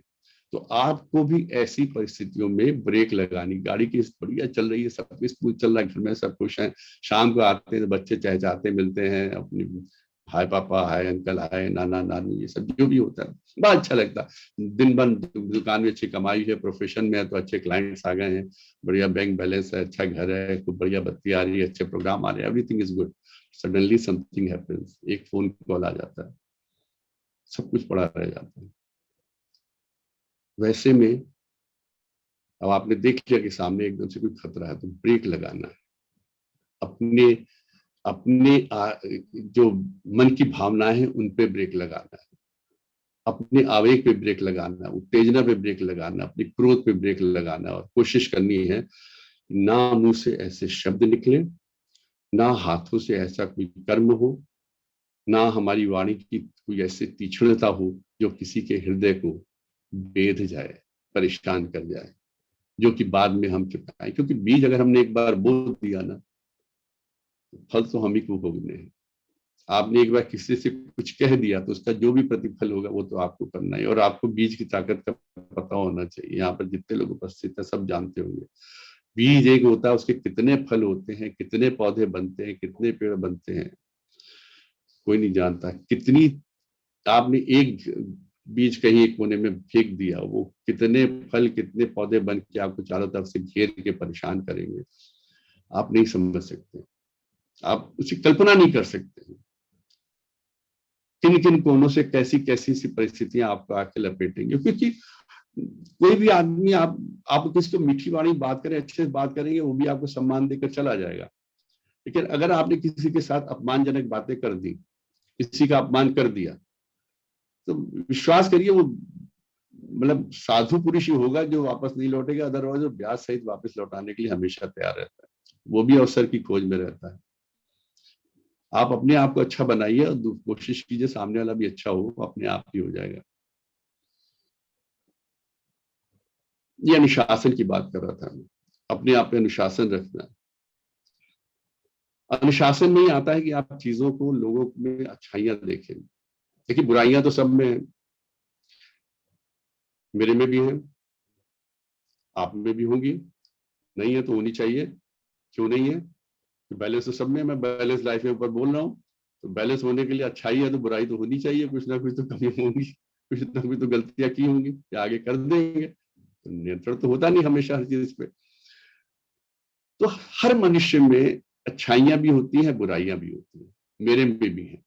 तो आपको भी ऐसी परिस्थितियों में ब्रेक लगानी। गाड़ी की बढ़िया चल रही है, सब स्कूल चल रहा है, घर में सब खुश हैं, शाम को आते हैं तो बच्चे चहचहाते मिलते हैं, अपनी हाय पापा, हाय अंकल, हाय नाना नानी, ये सब जो भी होता है बड़ा अच्छा लगता है। दिन भर दुकान में अच्छी कमाई है, प्रोफेशन में है तो अच्छे क्लाइंट्स आ गए हैं, बढ़िया बैंक बैलेंस है, अच्छा घर है, खूब बढ़िया बत्ती आ रही है, अच्छे प्रोग्राम आ रहे हैं, everything is good. Suddenly something happens, एक फोन कॉल आ जाता है, सब कुछ पड़ा रह जाता है। वैसे में अब आपने देख लिया कि सामने एकदम से कोई खतरा है तो ब्रेक लगाना है। अपने अपने जो मन की भावनाएं हैं उन पे ब्रेक लगाना है, अपने आवेग पे ब्रेक लगाना है, उत्तेजना पे ब्रेक लगाना, अपने क्रोध पे ब्रेक लगाना, और कोशिश करनी है ना मुंह से ऐसे शब्द निकले, ना हाथों से ऐसा कोई कर्म हो, ना हमारी वाणी की कोई ऐसी तीक्ष्णता हो जो किसी के हृदय को बेध जाए, परेशान कर जाए, जो कि बाद में हम चुकाएं। क्योंकि बीज अगर हमने एक बार बो दिया ना, फल तो हम ही को भोगने हैं। आपने एक बार किसी से कुछ कह दिया तो उसका जो भी प्रतिफल होगा वो तो आपको करना है। और आपको बीज की ताकत का पता होना चाहिए। यहाँ पर जितने लोग उपस्थित हैं सब जानते होंगे, बीज एक होता है, उसके कितने फल होते हैं, कितने पौधे बनते हैं, कितने पेड़ बनते हैं, कोई नहीं जानता। कितनी आपने एक बीज कहीं एक कोने में फेंक दिया, वो कितने फल कितने पौधे बन के आपको चारों तरफ से घेर के परेशान करेंगे, आप नहीं समझ सकते, आप उसकी कल्पना नहीं कर सकते। किन किन कोनों से कैसी कैसी सी परिस्थितियां आपको आके लपेटेंगे, क्योंकि कोई भी आदमी आप किसी को मीठी वाणी बात करें, अच्छे से बात करेंगे, वो भी आपको सम्मान देकर चला जाएगा। लेकिन अगर आपने किसी के साथ अपमानजनक बातें कर दी, किसी का अपमान कर दिया, तो विश्वास करिए वो मतलब साधु पुरुष ही होगा जो वापस नहीं लौटेगा, अदरवाइज वो ब्याज सहित वापस लौटाने के लिए हमेशा तैयार रहता है, वो भी अवसर की खोज में रहता है। आप अपने आप को अच्छा बनाइए और कोशिश कीजिए सामने वाला भी अच्छा हो, अपने आप ही हो जाएगा। ये अनुशासन की बात कर रहा था मैं, अपने आप पे अनुशासन रखना। अनुशासन में ही आता है कि आप चीजों को, लोगों में अच्छाइयां देखें। देखिए बुराइयां तो सब में है, मेरे में भी है, आप में भी होंगी, नहीं है तो होनी चाहिए। क्यों नहीं है? तो बैलेंस तो सब में, मैं बैलेंस लाइफ में ऊपर बोल रहा हूँ, तो बैलेंस होने के लिए अच्छाई है तो बुराई तो होनी चाहिए, कुछ ना कुछ तो कमी होंगी, कुछ ना कुछ तो गलतियां की होंगी, या आगे कर देंगे। तो नियंत्रण तो होता नहीं हमेशा हर चीज पे। तो हर मनुष्य में अच्छाइयां भी होती हैं, बुराइयां भी होती हैं, मेरे में भी है।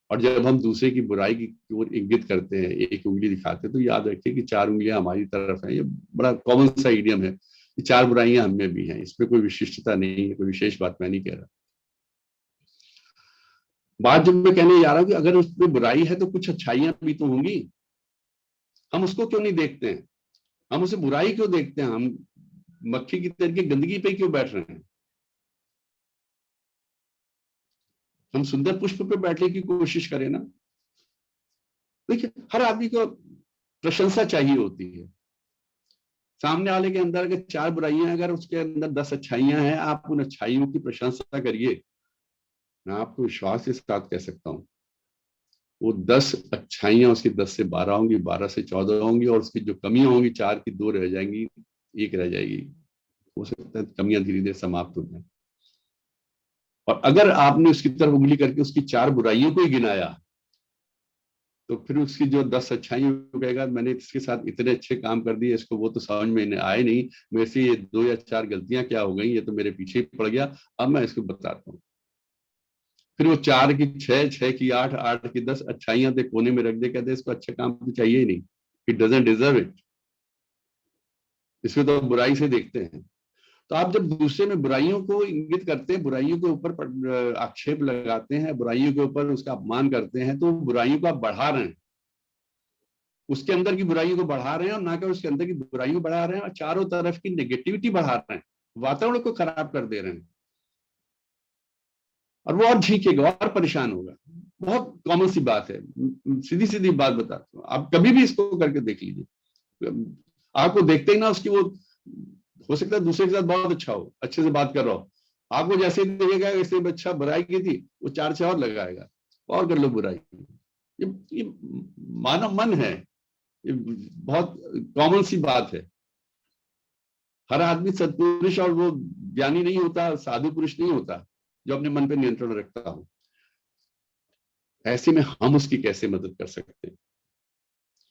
और जब हम दूसरे की बुराई की ओर इंगित करते हैं, एक उंगली दिखाते हैं, तो याद रखिए कि 4 उंगलियां हमारी तरफ है। ये बड़ा कॉमन सा इडियम है कि 4 बुराइयां हम में भी हैं, इसमें कोई विशिष्टता नहीं है, कोई विशेष बात मैं नहीं कह रहा। बात जब मैं कहने जा रहा हूं कि अगर उसमें बुराई है तो कुछ अच्छाइयां भी तो होंगी, हम उसको क्यों नहीं देखते हैं? हम उसे बुराई क्यों देखते हैं? हम मक्खी की तरह गंदगी पे क्यों बैठ रहे हैं? हम सुंदर पुष्प पे बैठने की कोशिश करें ना। देखिए हर आदमी को प्रशंसा चाहिए होती है। सामने वाले के अंदर अगर 4 बुराइयां हैं, अगर उसके अंदर 10 अच्छाइयां हैं, आप उन अच्छाइयों की प्रशंसा करिए। मैं आपको विश्वास के साथ कह सकता हूँ, वो 10 अच्छाइयां उसकी 10 से 12 होंगी, 12 से 14 होंगी, और उसकी जो कमियां होंगी 4 की 2 रह जाएंगी, 1 रह जाएगी। हो सकता है कमियां धीरे धीरे समाप्त हो जाए। और अगर आपने उसकी तरफ उंगली करके उसकी 4 बुराइयों को ही गिनाया, तो फिर उसकी जो 10 अच्छाइयों को कहेगा मैंने इसके साथ इतने अच्छे काम कर दिए, इसको वो तो समझ में आए नहीं, मेरे से ये 2 या 4 गलतियां क्या हो गई, ये तो मेरे पीछे ही पड़ गया, अब मैं इसको बताता हूँ। फिर वो 4 की 6, 6 की 8, 8 की 10 अच्छाइयां दे कोने में रख दे, कहते इसको अच्छा काम तो चाहिए ही नहीं, इट डजंट डिजर्व इट, इसको तो बुराई से देखते हैं। तो आप जब दूसरे में बुराइयों को इंगित करते हैं, बुराइयों के ऊपर आक्षेप लगाते हैं, बुराइयों के ऊपर उसका अपमान करते हैं, तो बुराइयों को आप बढ़ा रहे हैं, उसके अंदर की बुराइयों को बढ़ा रहे हैं, और ना कि उसके अंदर की बुराइयों को बढ़ा रहे हैं, और चारों तरफ की नेगेटिविटी बढ़ा रहे हैं, वातावरण को खराब कर दे रहे हैं, और वो और झीकेगा और परेशान होगा। बहुत कॉमन सी बात है, सीधी सीधी बात बताता हूँ, आप कभी भी इसको करके देख लीजिए। आपको देखते ही ना उसकी वो, हो सकता है दूसरे के साथ बहुत अच्छा हो, अच्छे से बात कर रहा हो, आपको जैसे ही देखेगा वैसे अच्छा बुराई की थी, वो 4 से और लगाएगा, और कर लो बुराई। ये मानव मन है, ये बहुत कॉमन सी बात है। हर आदमी सत्पुरुष और वो ज्ञानी नहीं होता, साधु पुरुष नहीं होता जो अपने मन पे नियंत्रण रखता हो। ऐसे में हम उसकी कैसे मदद कर सकते हैं?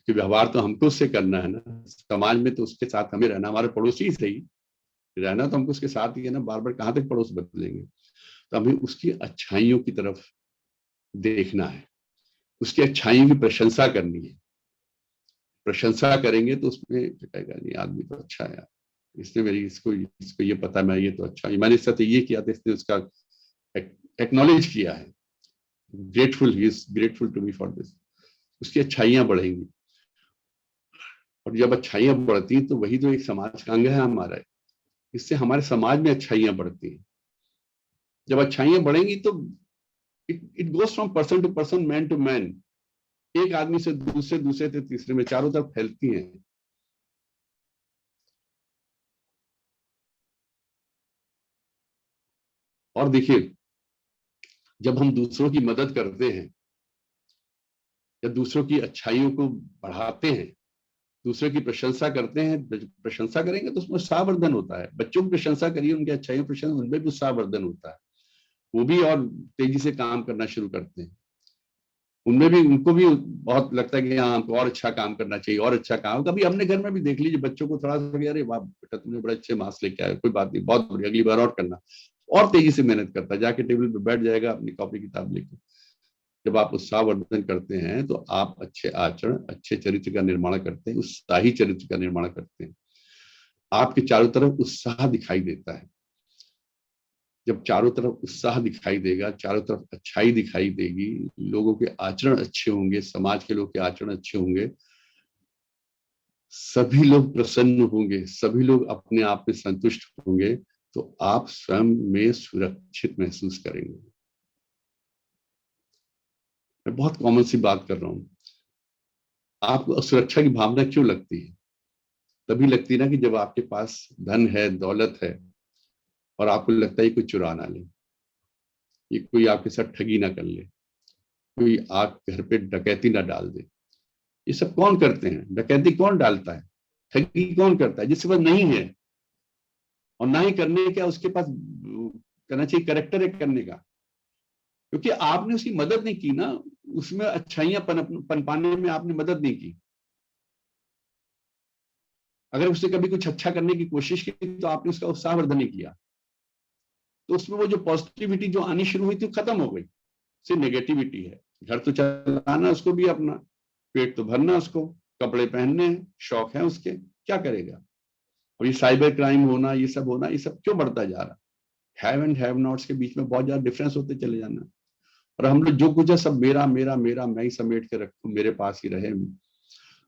कि व्यवहार तो हमको उससे करना है ना, समाज में तो उसके साथ हमें रहना, हमारे पड़ोसी ही सही, रहना तो हमको उसके साथ ही है ना, बार बार कहाँ तक पड़ोस बदलेंगे। तो हमें उसकी अच्छाइयों की तरफ देखना है, उसकी अच्छाइयों की प्रशंसा करनी है। प्रशंसा करेंगे तो उसमें कहेगा नहीं आदमी तो अच्छा है यार, इसने मेरी इसको इसको ये पता, मैं ये तो अच्छा, मैंने इससे तो ये किया था, इसने उसका एक्नॉलेज किया है, grateful, he is grateful to me for this. उसकी अच्छाइयां बढ़ेंगी, और जब अच्छाइयां बढ़ती हैं तो वही तो एक समाज का अंग है हमारा, इससे हमारे समाज में अच्छाइयां बढ़ती हैं। जब अच्छाइयां बढ़ेंगी तो it goes from person to person, man to man, एक आदमी से दूसरे, दूसरे से तीसरे में, चारों तरफ फैलती हैं। और देखिए जब हम दूसरों की मदद करते हैं या दूसरों की अच्छाइयों को बढ़ाते हैं, दूसरे की प्रशंसा करते हैं, प्रशंसा करेंगे तो उसमें उत्साहवर्धन होता है। बच्चों की प्रशंसा करिए, उनकी अच्छाइयों प्रशंसा, उनमें भी उत्साहवर्धन होता है, वो भी और तेजी से काम करना शुरू करते हैं। उनमें भी, उनको भी बहुत लगता है कि हाँ हमको और अच्छा काम करना चाहिए, और अच्छा काम। कभी हमने घर में भी देख लीजिए बच्चों को थोड़ा सा, अरे वाह बेटा तुमने बड़े अच्छे मार्क्स लेके आए, कोई बात नहीं, बहुत बढ़िया, अगली बार और करना, और तेजी से मेहनत करता है, जाके टेबल पे बैठ जाएगा अपनी कॉपी किताब लेके। जब आप उत्साहवर्धन करते हैं तो आप अच्छे आचरण, अच्छे चरित्र का निर्माण करते हैं, उत्साही चरित्र का निर्माण करते हैं। आपके चारों तरफ उत्साह दिखाई देता है। जब चारों तरफ उत्साह दिखाई देगा, चारों तरफ अच्छाई दिखाई देगी, लोगों के आचरण अच्छे होंगे, समाज के लोग के आचरण अच्छे होंगे, सभी लोग प्रसन्न होंगे, सभी लोग अपने आप में संतुष्ट होंगे, तो आप स्वयं में सुरक्षित महसूस करेंगे। मैं बहुत कॉमन सी बात कर रहा हूं। आपको सुरक्षा की भावना क्यों लगती है? तभी लगती है ना कि जब आपके पास धन है, दौलत है, और आपको लगता है कोई चुरा ना ले, ये कोई आपके साथ ठगी ना कर ले, कोई आप घर पे डकैती ना डाल दे। ये सब कौन करते हैं? डकैती कौन डालता है? ठगी कौन करता है? जिसके पास नहीं है, और ना ही करने का उसके पास करना चाहिए करेक्टर है करने का, क्योंकि आपने उसकी मदद नहीं की ना, उसमें अच्छाइयां पनपाने में आपने मदद नहीं की। अगर उसने कभी कुछ अच्छा करने की कोशिश की तो आपने उसका उत्साहवर्धन नहीं किया, तो उसमें वो जो पॉजिटिविटी जो आनी शुरू हुई थी खत्म हो गई, सिर्फ नेगेटिविटी है। घर तो चलाना उसको भी, अपना पेट तो भरना उसको, कपड़े पहनने हैं, शौक है उसके, क्या करेगा? और ये साइबर क्राइम होना, ये सब होना, ये सब क्यों बढ़ता जा रहा? हैव एंड हैव नॉट्स के बीच में बहुत ज्यादा डिफरेंस होते चले जाना, और हम लोग जो कुछ है सब मेरा मेरा मेरा, मैं ही समेट के रखूं, मेरे पास ही रहे।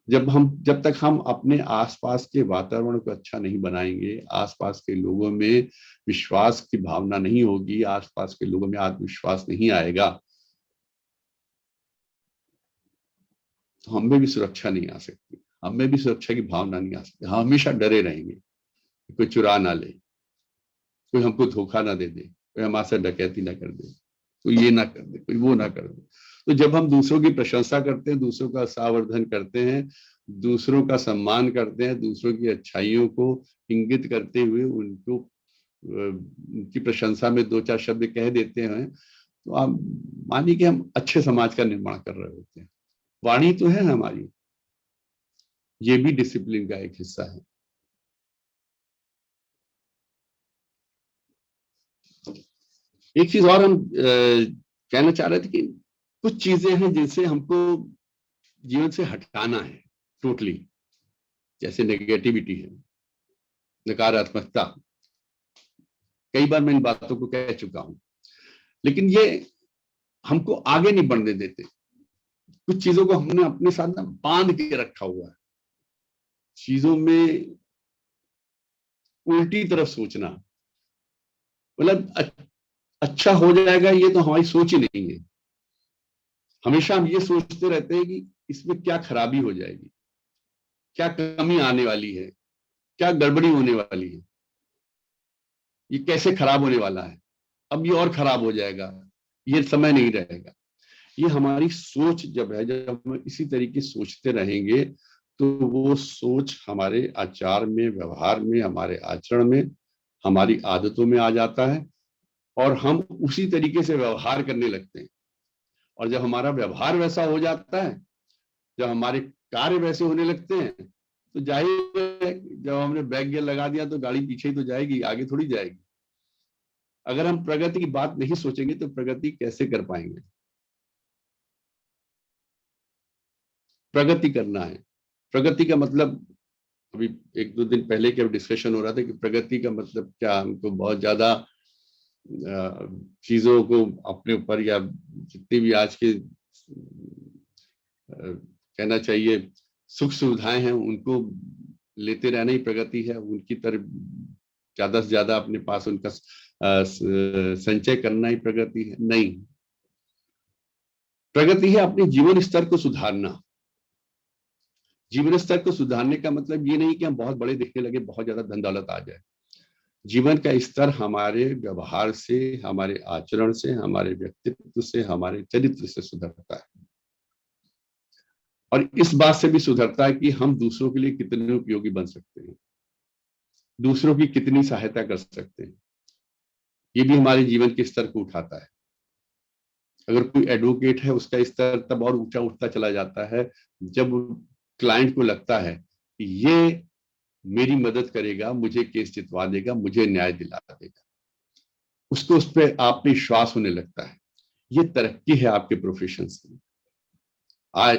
जब तक हम अपने आसपास के वातावरण को अच्छा नहीं बनाएंगे, आसपास के लोगों में विश्वास की भावना नहीं होगी, आसपास के लोगों में आत्मविश्वास नहीं आएगा, तो हम में भी सुरक्षा नहीं आ सकती, हम में भी सुरक्षा की भावना नहीं आ सकती। हम हमेशा डरे रहेंगे, कोई चुरा ना ले, कोई हमको धोखा ना दे दे, कोई हमारे साथ डकैती ना कर दे, कोई ये ना कर दे, कोई वो ना कर दे। तो जब हम दूसरों की प्रशंसा करते हैं, दूसरों का सावर्धन करते हैं, दूसरों का सम्मान करते हैं, दूसरों की अच्छाइयों को इंगित करते हुए उनको उनकी प्रशंसा में दो चार शब्द कह देते हैं, तो आप मानिए कि हम अच्छे समाज का निर्माण कर रहे होते हैं। वाणी तो है हमारी, ये भी डिसिप्लिन का एक हिस्सा है। एक चीज और हम कहना चाह रहे थे कि कुछ चीजें हैं जिनसे हमको जीवन से हटाना है टोटली, जैसे नेगेटिविटी है, नकारात्मकता। कई बार मैं इन बातों को कह चुका हूं, लेकिन ये हमको आगे नहीं बढ़ने देते। कुछ चीजों को हमने अपने साथ ना बांध के रखा हुआ है, चीजों में उल्टी तरफ सोचना, मतलब अच्छा हो जाएगा ये तो हमारी सोच ही नहीं है। हमेशा हम ये सोचते रहते हैं कि इसमें क्या खराबी हो जाएगी, क्या कमी आने वाली है, क्या गड़बड़ी होने वाली है, ये कैसे खराब होने वाला है, अब ये और खराब हो जाएगा, ये समय नहीं रहेगा। ये हमारी सोच जब है, जब हम इसी तरीके सोचते रहेंगे, तो वो सोच हमारे आचार में, व्यवहार में, हमारे आचरण में, हमारी आदतों में आ जाता है, और हम उसी तरीके से व्यवहार करने लगते हैं। और जब हमारा व्यवहार वैसा हो जाता है, जब हमारे कार्य वैसे होने लगते हैं, तो जाहिर है जब हमने ब्रेक गियर लगा दिया तो गाड़ी पीछे ही तो जाएगी, आगे थोड़ी जाएगी। अगर हम प्रगति की बात नहीं सोचेंगे तो प्रगति कैसे कर पाएंगे? प्रगति करना है। प्रगति का मतलब, अभी एक दो दिन पहले के डिस्कशन हो रहा था कि प्रगति का मतलब क्या, हमको बहुत ज्यादा चीजों को अपने ऊपर, या जितनी भी आज के कहना चाहिए सुख सुविधाएं हैं उनको लेते रहना ही प्रगति है, उनकी तरफ ज्यादा से ज्यादा अपने पास उनका संचय करना ही प्रगति है? नहीं, प्रगति है अपने जीवन स्तर को सुधारना। जीवन स्तर को सुधारने का मतलब ये नहीं कि हम बहुत बड़े दिखने लगे, बहुत ज्यादा धन दौलत आ जाए। जीवन का स्तर हमारे व्यवहार से, हमारे आचरण से, हमारे व्यक्तित्व से, हमारे चरित्र से सुधरता है, और इस बात से भी सुधरता है कि हम दूसरों के लिए कितने उपयोगी बन सकते हैं, दूसरों की कितनी सहायता कर सकते हैं। ये भी हमारे जीवन के स्तर को उठाता है। अगर कोई एडवोकेट है, उसका स्तर तब और ऊंचा उठता चला जाता है जब क्लाइंट को लगता है कि ये मेरी मदद करेगा, मुझे केस जितवा देगा, मुझे न्याय दिला देगा, उसको उस पर आप पे विश्वास होने लगता है। ये तरक्की है आपके प्रोफेशन में।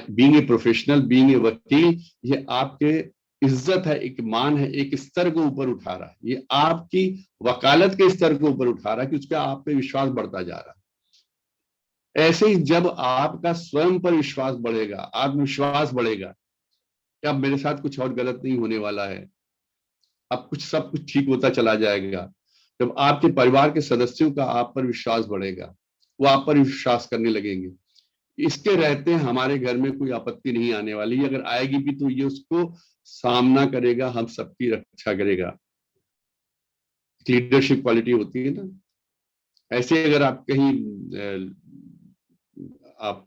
Being a professional, being a वकील, ये आपके इज्जत है, एक मान है, एक स्तर को ऊपर उठा रहा है। ये आपकी वकालत के स्तर को ऊपर उठा रहा है कि उसका आप पे विश्वास बढ़ता जा रहा है। ऐसे ही जब आपका स्वयं पर विश्वास बढ़ेगा, आत्मविश्वास बढ़ेगा कि अब मेरे साथ कुछ और गलत नहीं होने वाला है, अब कुछ सब कुछ ठीक होता चला जाएगा। जब आपके परिवार के सदस्यों का आप पर विश्वास बढ़ेगा, वो आप पर विश्वास करने लगेंगे। इसके रहते हमारे घर में कोई आपत्ति नहीं आने वाली, अगर आएगी भी तो ये उसको सामना करेगा, हम सबकी रक्षा करेगा। लीडरशिप क्वालिटी होती है ना। ऐसे अगर आप कहीं आप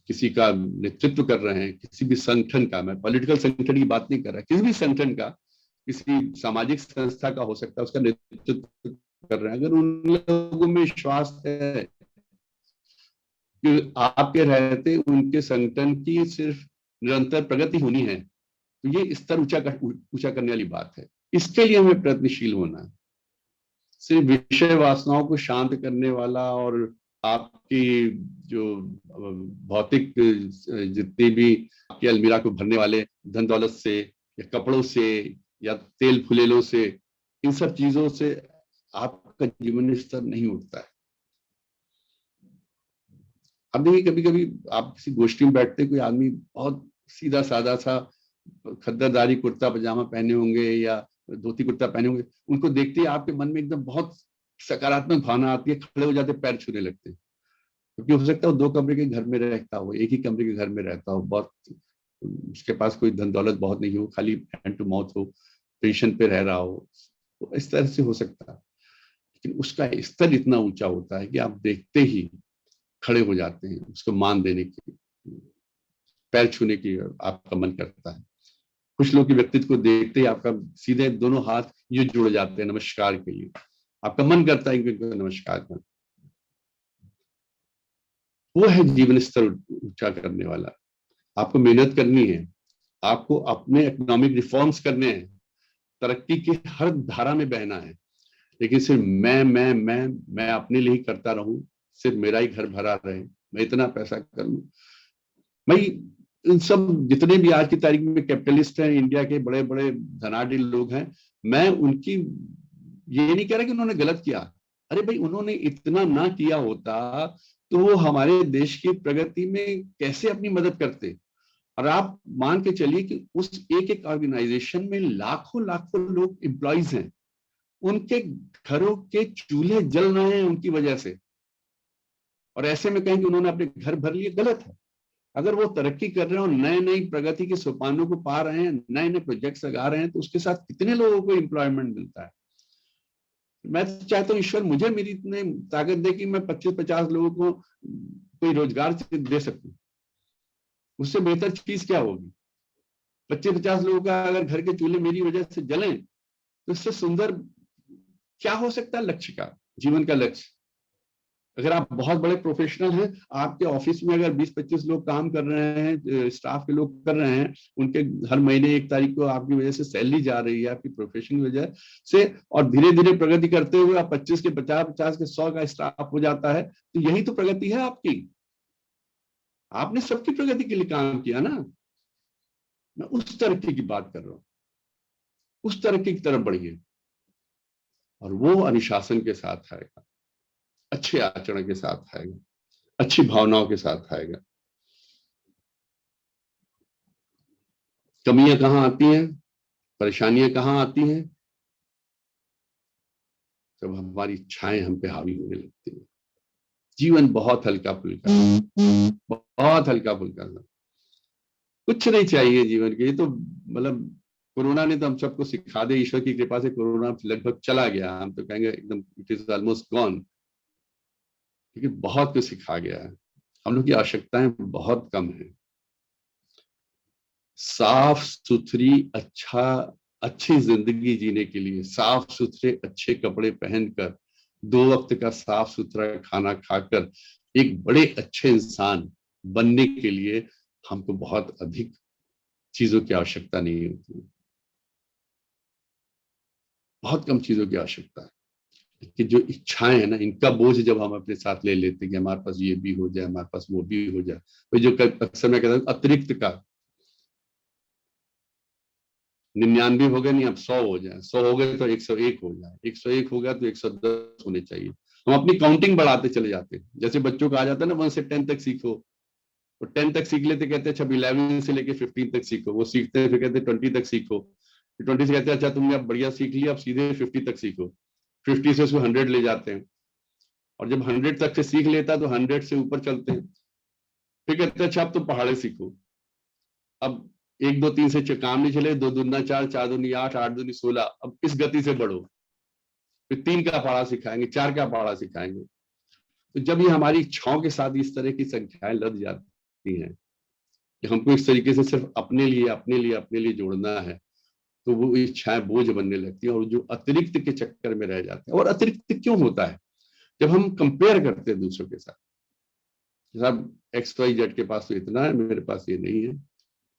किसी का नेतृत्व कर रहे हैं, किसी भी संगठन का, मैं पॉलिटिकल संगठन की बात नहीं कर रहा, किसी भी संगठन का, किसी सामाजिक संस्था का हो सकता है, उसका नेतृत्व कर रहे हैं, अगर उन लोगों में विश्वास है कि आपके रहते उनके संगठन की सिर्फ निरंतर प्रगति होनी है, तो ये स्तर ऊंचा करने वाली बात है। इसके लिए हमें प्रयत्नशील होना है। सिर्फ विषय वासनाओं को शांत करने वाला और आपकी जो भौतिक जितनी भी आपकी अलमीरा को भरने वाले धन दौलत से या कपड़ों से या तेल फुलेलों से, इन सब चीजों से आपका जीवन स्तर नहीं उठता है। अब देखिए, कभी कभी आप किसी गोष्ठी में बैठते, कोई आदमी बहुत सीधा साधा सा खद्दरदारी कुर्ता पजामा पहने होंगे या धोती कुर्ता पहने होंगे, उनको देखते ही आपके मन में एकदम बहुत सकारात्मक भावना आती है, खड़े हो जाते, पैर छूने लगते हैं। क्योंकि हो सकता है वो 2 कमरे के घर में रहता हो, एक ही कमरे के घर में रहता हो, बहुत उसके पास कोई धन दौलत बहुत नहीं हो, खाली हैंड टू माउथ हो, पेंशन पे रह रहा हो, तो इस तरह से हो सकता है। लेकिन उसका स्तर इतना ऊंचा होता है कि आप देखते ही खड़े हो जाते हैं, उसको मान देने की, पैर छूने की आपका मन करता है। कुछ लोग के व्यक्तित्व को देखते ही आपका सीधे दोनों हाथ ये जुड़ जाते हैं नमस्कार के लिए, आपका मन करता है कि नमस्कार कर। वो है जीवन स्तर ऊंचा करने वाला। आपको मेहनत करनी है, आपको अपने इकोनॉमिक रिफॉर्म्स करने हैं, तरक्की की हर धारा में बहना है, लेकिन सिर्फ मैं अपने लिए ही करता रहूं, सिर्फ मेरा ही घर भरा रहे, मैं इतना पैसा कर लूं। मैं इन सब जितने भी आज की तारीख में कैपिटलिस्ट हैं, इंडिया के बड़े बड़े धनाढ़ लोग हैं, मैं उनकी ये नहीं कह रहा कि उन्होंने गलत किया। अरे भाई, उन्होंने इतना ना किया होता तो वो हमारे देश की प्रगति में कैसे अपनी मदद करते। और आप मान के चलिए कि उस एक एक ऑर्गेनाइजेशन में लाखों लाखों लोग एम्प्लॉइज हैं, उनके घरों के चूल्हे जल रहे हैं उनकी वजह से, और ऐसे में कहें कि उन्होंने अपने घर भर लिए, गलत है। अगर वो तरक्की कर रहे हैं और नए नई प्रगति के सोपानों को पा रहे हैं, नए नए प्रोजेक्ट्स लगा रहे हैं, तो उसके साथ कितने लोगों को एम्प्लॉयमेंट मिलता है। मैं तो चाहता हूँ ईश्वर मुझे मेरी इतनी ताकत दे कि मैं 25-50 लोगों को कोई रोजगार दे सकूं। उससे बेहतर चीज क्या होगी? 25-50 लोगों का अगर घर के चूल्हे मेरी वजह से जलें, तो इससे सुंदर क्या हो सकता है लक्ष्य का, जीवन का लक्ष्य। अगर आप बहुत बड़े प्रोफेशनल हैं, आपके ऑफिस में अगर 20-25 लोग काम कर रहे हैं, स्टाफ के लोग कर रहे हैं, उनके हर महीने 1 तारीख को आपकी वजह से सैलरी जा रही है, आपकी प्रोफेशन की वजह से, और धीरे धीरे प्रगति करते हुए आप 25 के 50, 50 के 100 का स्टाफ हो जाता है, तो यही तो प्रगति है आपकी। आपने सबकी प्रगति के लिए काम किया ना। मैं उस तरक्की की बात कर रहा हूँ, उस तरक्की की तरफ बढ़िए, और वो अनुशासन के साथ आएगा, अच्छे आचरण के साथ आएगा, अच्छी भावनाओं के साथ आएगा। कमियां कहाँ आती हैं, परेशानियां कहाँ आती हैं? जब हमारी इच्छाएं हम पे हावी होने लगती हैं। जीवन बहुत हल्का फुल्का, बहुत हल्का फुल्का, कुछ नहीं चाहिए जीवन के। ये तो मतलब कोरोना ने तो हम सबको सिखा दे, ईश्वर की कृपा से कोरोना लगभग चला गया, हम तो कहेंगे एकदम इट इज ऑलमोस्ट गॉन, लेकिन बहुत कुछ सिखा गया है। हम लोग की आवश्यकताएं बहुत कम है। साफ सुथरी अच्छी जिंदगी जीने के लिए साफ सुथरे अच्छे कपड़े पहनकर, 2 वक्त का साफ सुथरा खाना खाकर, एक बड़े अच्छे इंसान बनने के लिए हमको बहुत अधिक चीजों की आवश्यकता नहीं होती, बहुत कम चीजों की आवश्यकता है। कि जो इच्छाएं हैं ना, इनका बोझ जब हम अपने साथ ले लेते हैं कि हमारे पास ये भी हो जाए, हमारे पास वो भी हो जाए, तो जो अक्सर मैं कहता हूँ अतिरिक्त का 99 हो गए नहीं, अब 100 हो जाए, 100 हो गए तो 101 हो जाए, 101 हो गया तो 110 होने चाहिए। हम अपनी काउंटिंग बढ़ाते चले जाते हैं। जैसे बच्चों का आ जाता है ना 1 से 10 तक सीखो, तो 10 तक सीख लेते, कहते हैं अच्छा 11 से लेके 15 तक सीखो, वो सीखते हैं, फिर कहते हैं 20 तक सीखो, फिर 20 से कहते हैं अच्छा तुमने अब बढ़िया सीख लिया, अब सीधे 50 तक सीखो, 50 से उसको 100 ले जाते हैं, और जब 100 तक से सीख लेता है तो 100 से ऊपर चलते हैं, फिर कहते हैं अच्छा अब तो पहाड़े सीखो। अब 1 2 3 से काम नहीं चले, 2 दूना 4, 4 दूनी 8, 8 दूनी 16, अब इस गति से बढ़ो, फिर 3 का पहाड़ा सिखाएंगे, 4 का पहाड़ा सिखाएंगे। तो जब ये हमारी इच्छाओं के साथ इस तरह की संख्याएं लग जाती हैं कि हमको इस तरीके से सिर्फ अपने लिए अपने लिए अपने लिए जोड़ना है, तो वो इच्छाएं बोझ बनने लगती हैं और जो अतिरिक्त के चक्कर में रह जाते हैं। और अतिरिक्त क्यों होता है? जब हम कंपेयर करते हैं दूसरों के साथ, साहब XYZ के पास तो इतना है, मेरे पास ये नहीं है,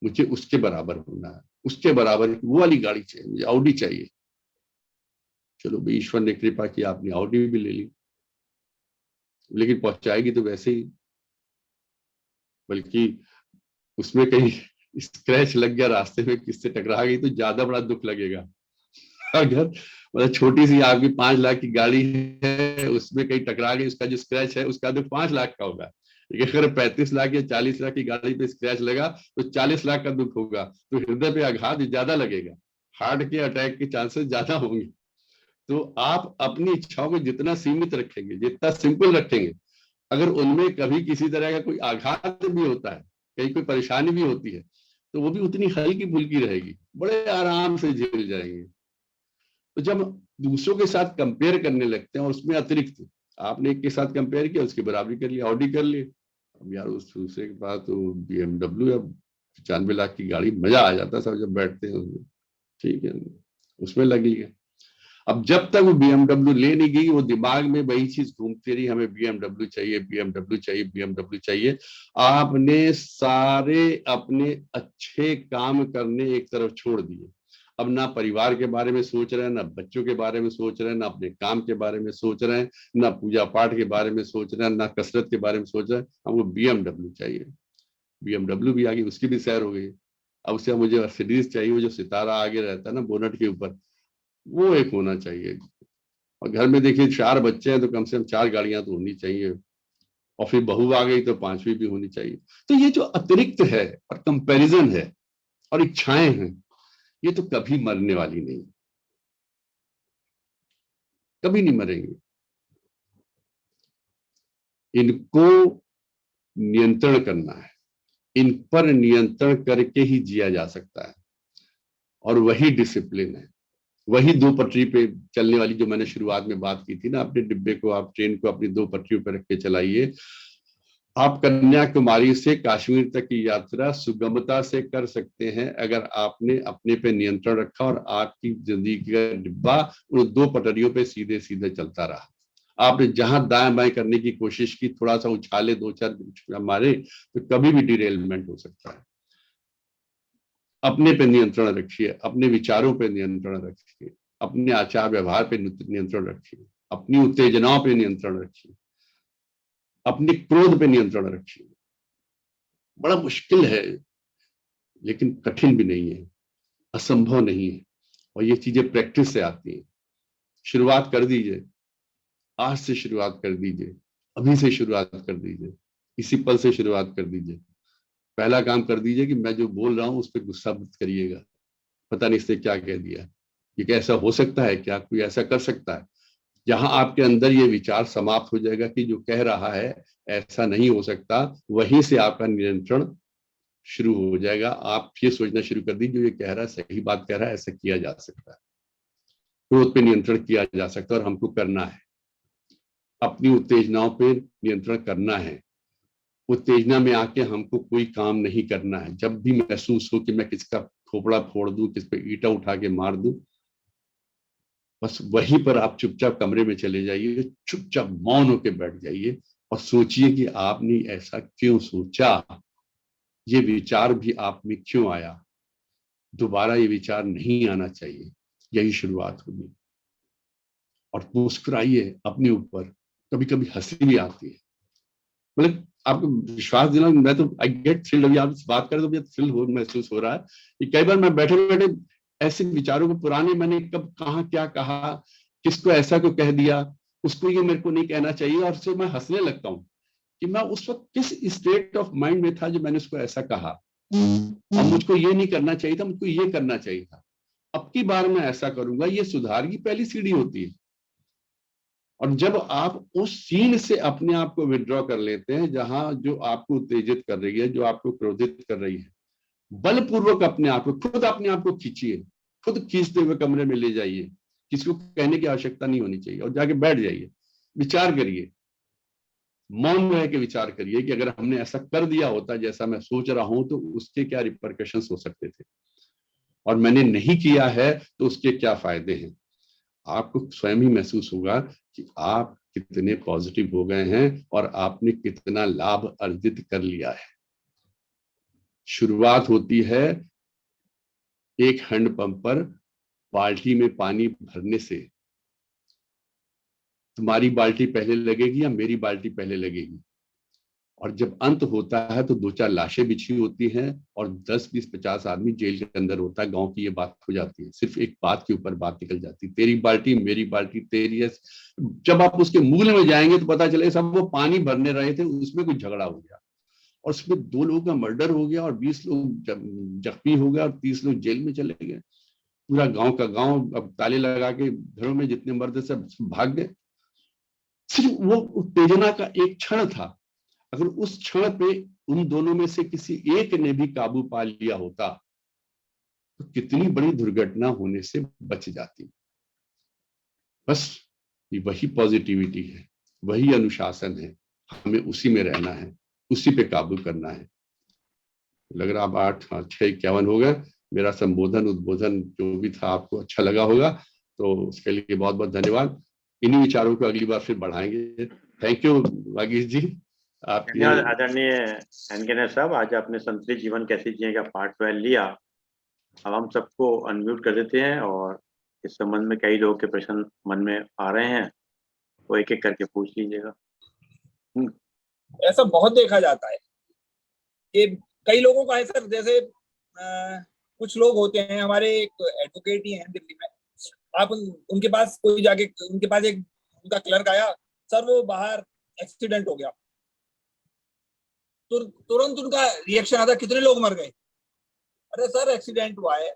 मुझे उसके बराबर होना है, उसके बराबर वो वाली गाड़ी चाहिए, मुझे ऑडी चाहिए। चलो भाई, ईश्वर ने कृपा की, आपने ऑडी भी ले ली, लेकिन पहुंचाएगी तो वैसे ही, बल्कि उसमें कहीं स्क्रैच लग गया, रास्ते में किससे टकरा गई तो ज्यादा बड़ा दुख लगेगा। अगर मतलब छोटी सी आपकी 5 लाख की गाड़ी है, उसमें कहीं टकरा गई, उसका जो स्क्रैच है उसका दुख 5 लाख का होगा। लेकिन अगर 35 लाख या 40 लाख की गाड़ी पे स्क्रैच लगा तो 40 लाख का दुख होगा, तो हृदय पे आघात ज्यादा लगेगा, हार्ट के अटैक के चांसेस ज्यादा होंगे। तो आप अपनी इच्छाओं को जितना सीमित रखेंगे, जितना सिंपल रखेंगे, अगर उनमें कभी किसी तरह का कोई आघात भी होता है, कहीं कोई परेशानी भी होती है, तो वो भी उतनी हल्की फुल्की रहेगी, बड़े आराम से झेल जाएंगे। तो जब दूसरों के साथ कंपेयर करने लगते हैं और उसमें अतिरिक्त, आपने एक के साथ कंपेयर किया, उसकी बराबरी कर लिया, ऑडी कर ली, अब यार उस दूसरे के पास तो BMW या 95 लाख की गाड़ी, मजा आ जाता सब जब बैठते हैं उसमें, ठीक है, उसमें लग लिया। अब जब तक वो BMW ले नहीं गई, वो दिमाग में वही चीज घूमती रही, हमें BMW चाहिए, BMW चाहिए, BMW चाहिए। आपने सारे अपने अच्छे काम करने एक तरफ छोड़ दिए, अब ना परिवार के बारे में सोच रहे हैं, ना बच्चों के बारे में सोच रहे हैं, ना अपने काम के बारे में सोच रहे हैं, ना पूजा पाठ के बारे में सोच रहे हैं, ना कसरत के बारे में सोच रहे हैं, हमको BMW चाहिए। BMW भी आ गई, उसकी भी सैर हो गई। अब उससे मुझे मर्सिडीज चाहिए, वो जो सितारा आगे रहता है ना बोनट के ऊपर, वो एक होना चाहिए। और घर में देखिए 4 बच्चे हैं तो कम से कम 4 गाड़ियां तो होनी चाहिए, और फिर बहू आ गई तो 5वीं भी होनी चाहिए। तो ये जो अतिरिक्त है और कंपैरिजन है और इच्छाएं हैं, ये तो कभी मरने वाली नहीं, कभी नहीं मरेंगे। इनको नियंत्रण करना है, इन पर नियंत्रण करके ही जिया जा सकता है, और वही डिसिप्लिन है। वही 2 पटरी पे चलने वाली, जो मैंने शुरुआत में बात की थी ना, अपने डिब्बे को, आप ट्रेन को अपनी 2 पटरियों पर रख के चलाइए। आप कन्याकुमारी से कश्मीर तक की यात्रा सुगमता से कर सकते हैं अगर आपने अपने पे नियंत्रण रखा और आपकी जिंदगी का डिब्बा उन 2 पटरियों पे सीधे सीधे चलता रहा। आपने जहां दाएं बाएं करने की कोशिश की, थोड़ा सा उछाले, 2 4 मारे, तो कभी भी डिरेलमेंट हो सकता है। अपने पे नियंत्रण रखिए, अपने विचारों पे नियंत्रण रखिए, अपने आचार व्यवहार पे नियंत्रण रखिए, अपनी उत्तेजनाओं पे नियंत्रण रखिए, अपने क्रोध पे नियंत्रण रखिए। बड़ा मुश्किल है, लेकिन कठिन भी नहीं है, असंभव नहीं है, और ये चीजें प्रैक्टिस से आती हैं। शुरुआत कर दीजिए, आज से शुरुआत कर दीजिए, अभी से शुरुआत कर दीजिए, इसी पल से शुरुआत कर दीजिए। पहला काम कर दीजिए कि मैं जो बोल रहा हूं उस पर गुस्सा मत करिएगा, पता नहीं इससे क्या कह दिया, ये कैसा हो सकता है, क्या कोई ऐसा कर सकता है। जहां आपके अंदर ये विचार समाप्त हो जाएगा कि जो कह रहा है ऐसा नहीं हो सकता, वहीं से आपका नियंत्रण शुरू हो जाएगा। आप ये सोचना शुरू कर दीजिए जो ये कह रहा है सही बात कह रहा है, ऐसा किया जा सकता है, क्रोध पे नियंत्रण किया जा सकता है, और हमको करना है। अपनी उत्तेजनाओं पे नियंत्रण करना है। उत्तेजना में आके हमको कोई काम नहीं करना है। जब भी महसूस हो कि मैं किसका खोपड़ा फोड़ दूं, किस पे ईंटा उठा के मार दूं, बस वहीं पर आप चुपचाप कमरे में चले जाइए, चुपचाप मौन होके बैठ जाइए, और सोचिए कि आपने ऐसा क्यों सोचा, ये विचार भी आप में क्यों आया, दोबारा ये विचार नहीं आना चाहिए। यही शुरुआत होगी। और मुस्कुराइए अपने ऊपर, कभी कभी हंसी भी आती है। मतलब आपको विश्वास दिला, मैं तो आई गेट थ्रिल्ड, अभी आप बात करें तो मुझे थ्रिल हो महसूस हो रहा है कि कई बार मैं बैठे बैठे ऐसे विचारों को, पुराने मैंने कब कहाँ क्या कहा, किसको ऐसा को कह दिया, उसको ये मेरे को नहीं कहना चाहिए, और उससे मैं हंसने लगता हूँ कि मैं उस वक्त किस स्टेट ऑफ माइंड में था जो मैंने उसको ऐसा कहा। अब मुझको ये नहीं करना चाहिए था, मुझको ये करना चाहिए था, अब की बार मैं ऐसा करूंगा। ये सुधार की पहली सीढ़ी होती है। और जब आप उस सीन से अपने आप को विड्रॉ कर लेते हैं, जहां जो आपको उत्तेजित कर रही है, जो आपको क्रोधित कर रही है, बलपूर्वक अपने आप को, खुद अपने आप को खींचिए, खुद खींचते हुए कमरे में ले जाइए, किसी को कहने की आवश्यकता नहीं होनी चाहिए, और जाके बैठ जाइए, विचार करिए, मौन रह के विचार करिए कि अगर हमने ऐसा कर दिया होता जैसा मैं सोच रहा हूं तो उसके क्या रिपरकशंस हो सकते थे, और मैंने नहीं किया है तो उसके क्या फायदे हैं। आपको स्वयं ही महसूस होगा कि आप कितने पॉजिटिव हो गए हैं और आपने कितना लाभ अर्जित कर लिया है। शुरुआत होती है एक हैंडपंप पर बाल्टी में पानी भरने से। तुम्हारी बाल्टी पहले लगेगी या मेरी बाल्टी पहले लगेगी? और जब अंत होता है तो 2-4 लाशें बिछी होती हैं और 10-20-50 आदमी जेल के अंदर होता है। गांव की ये बात हो जाती है, सिर्फ एक बात के ऊपर बात निकल जाती है, तेरी बाल्टी मेरी बाल्टी तेरी है। जब आप उसके मूल में जाएंगे तो पता चले सब वो पानी भरने रहे थे, उसमें कुछ झगड़ा हो गया और उसमें 2 लोगों का मर्डर हो गया और 20 लोग जख्मी हो गए और 30 लोग जेल में चले गए। पूरा गांव का गांव अब ताले लगा के घरों में जितने मर्द सब भाग गए। सिर्फ वो उत्तेजना का एक क्षण था। अगर उस क्षण पे उन दोनों में से किसी एक ने भी काबू पा लिया होता तो कितनी बड़ी दुर्घटना होने से बच जाती। बस ये वही पॉजिटिविटी है, वही अनुशासन है, हमें उसी में रहना है, उसी पे काबू करना है। लग रहा अब 8:06:51 हो गए। मेरा संबोधन उद्बोधन जो भी था आपको अच्छा लगा होगा, तो उसके लिए बहुत बहुत धन्यवाद। इन्हीं विचारों को अगली बार फिर बढ़ाएंगे। थैंक यू वागीश जी। धन्यवाद आदरणीय एनके साहब। आज आपने संतुलित जीवन कैसे जिए का पार्ट 12 लिया। अब हम सबको अनम्यूट कर देते हैं और इस संबंध में कई लोगों के प्रश्न मन में आ रहे हैं, वो एक एक करके पूछ लीजिएगा। ऐसा बहुत देखा जाता है कि कई लोगों का ऐसा, जैसे कुछ लोग होते हैं, हमारे एक एडवोकेट ही हैं दिल्ली में, आप उनके पास कोई जाके, उनके पास एक उनका क्लर्क आया, सर वो बाहर एक्सीडेंट हो गया, तो तुरंत उनका रिएक्शन आता, कितने लोग मर गए? अरे सर एक्सीडेंट हुआ है,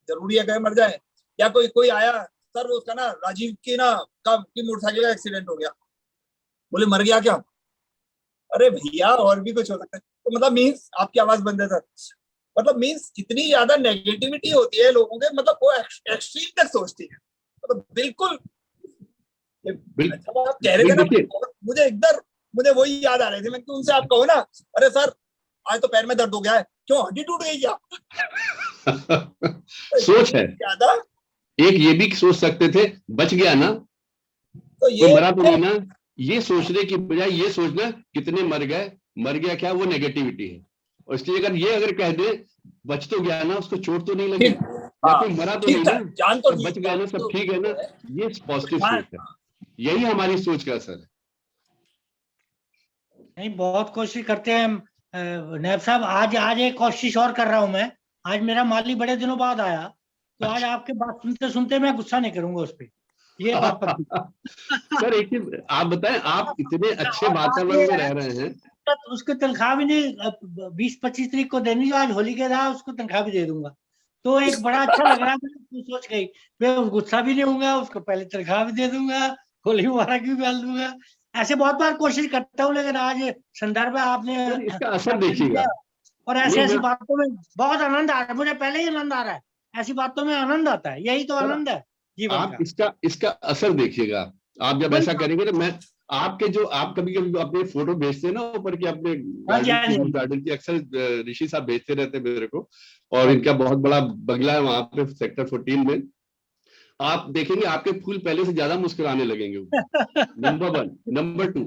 जरूरी है कहीं मर जाए? या कोई कोई आया, सर वो उसका ना राजीव की मोटरसाइकिल का एक्सीडेंट हो गया, बोले मर गया क्या? अरे भैया और भी कुछ हो सकता है। तो मतलब मीन्स आपकी आवाज बंद है सर, मतलब मीन्स कितनी ज्यादा नेगेटिविटी होती है लोगों के, मतलब वो एक्सट्रीम तक सोचती है। मतलब बिल्कुल आप कह रहे थे ना, मुझे एकदम मुझे वही याद आ रहे थे। मैं उनसे आप कहो ना, अरे सर आज तो पैर में दर्द हो गया है, क्यों हड्डी टूट गई क्या? सोच है ज्यादा। एक ये भी सोच सकते थे बच गया ना, तो ये मरा तो नहीं ना। ये सोचने की बजाय ये सोचना कितने मर गए, मर गया क्या, वो नेगेटिविटी है। और इसलिए अगर कह दे बच तो गया ना, उसको चोट तो नहीं लगी, या कोई मरा तो नहीं ना, जान तो बच गया ना, सब ठीक है ना, ये पॉजिटिव सोच है। यही हमारी सोच का असर है। नहीं, बहुत कोशिश करते हैं नैब साहब। आज एक कोशिश और कर रहा हूं मैं। आज मेरा माली बड़े दिनों बाद आया, तो आज आपके बात सुनते सुनते मैं गुस्सा नहीं करूंगा उस पर, ये बात पक्की। सर एक चीज आप बताएं, आप इतने अच्छे वातावरण में रह रहे हैं, उसको तनख्वाह भी नहीं 20-25 तारीख को देनी, जो आज होली के था उसको तनख्वाह भी दे दूंगा, तो एक बड़ा अच्छा लग रहा है। तो सोच गई मैं गुस्सा भी नहीं होऊंगा, उसको पहले तनख्वाह भी दे दूंगा, होली मुबारक भी डाल दूंगा। ऐसे बहुत बार कोशिश करता हूँ, लेकिन आज संदर्भ आपने इसका असर देखिएगा। और ऐसी बातों में बहुत आनंद आ रहा है, मुझे पहले ही आनंद आ रहा है, ऐसी बातों में आनंद आता है, यही तो आनंद है जीवन आप का। इसका असर देखिएगा। आप जब ऐसा करेंगे तो मैं आपके जो आप कभी कभी अपने फोटो भेजते हैं ना ऊपर के अपने गार्डन की, अक्सर ऋषि साहब भेजते रहते हैं मेरे को, और इनका बहुत बड़ा बंगला है वहां पे सेक्टर 14 में। आप देखेंगे आपके फूल पहले से ज्यादा मुस्कुराने लगेंगे। नंबर 1। नंबर 2,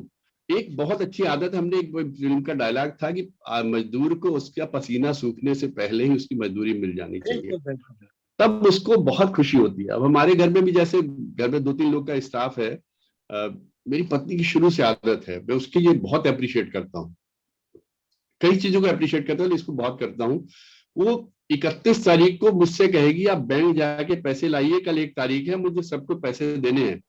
एक बहुत अच्छी आदत, हमने एक फिल्म का डायलॉग था कि मजदूर को उसका पसीना सूखने से पहले ही उसकी मजदूरी मिल जानी चाहिए, बिल्कुल बिल्कुल। तब उसको बहुत खुशी होती है। अब हमारे घर में भी, जैसे घर में 2-3 लोग का स्टाफ है, मेरी पत्नी की शुरू से आदत है, मैं उसके लिए बहुत अप्रिशिएट करता हूँ, कई चीजों को अप्रिशिएट करता हूँ, इसको बहुत करता हूँ। वो 31 तारीख को मुझसे कहेगी आप बैंक जाके पैसे लाइए, कल 1 तारीख है, मुझे सबको पैसे देने हैं,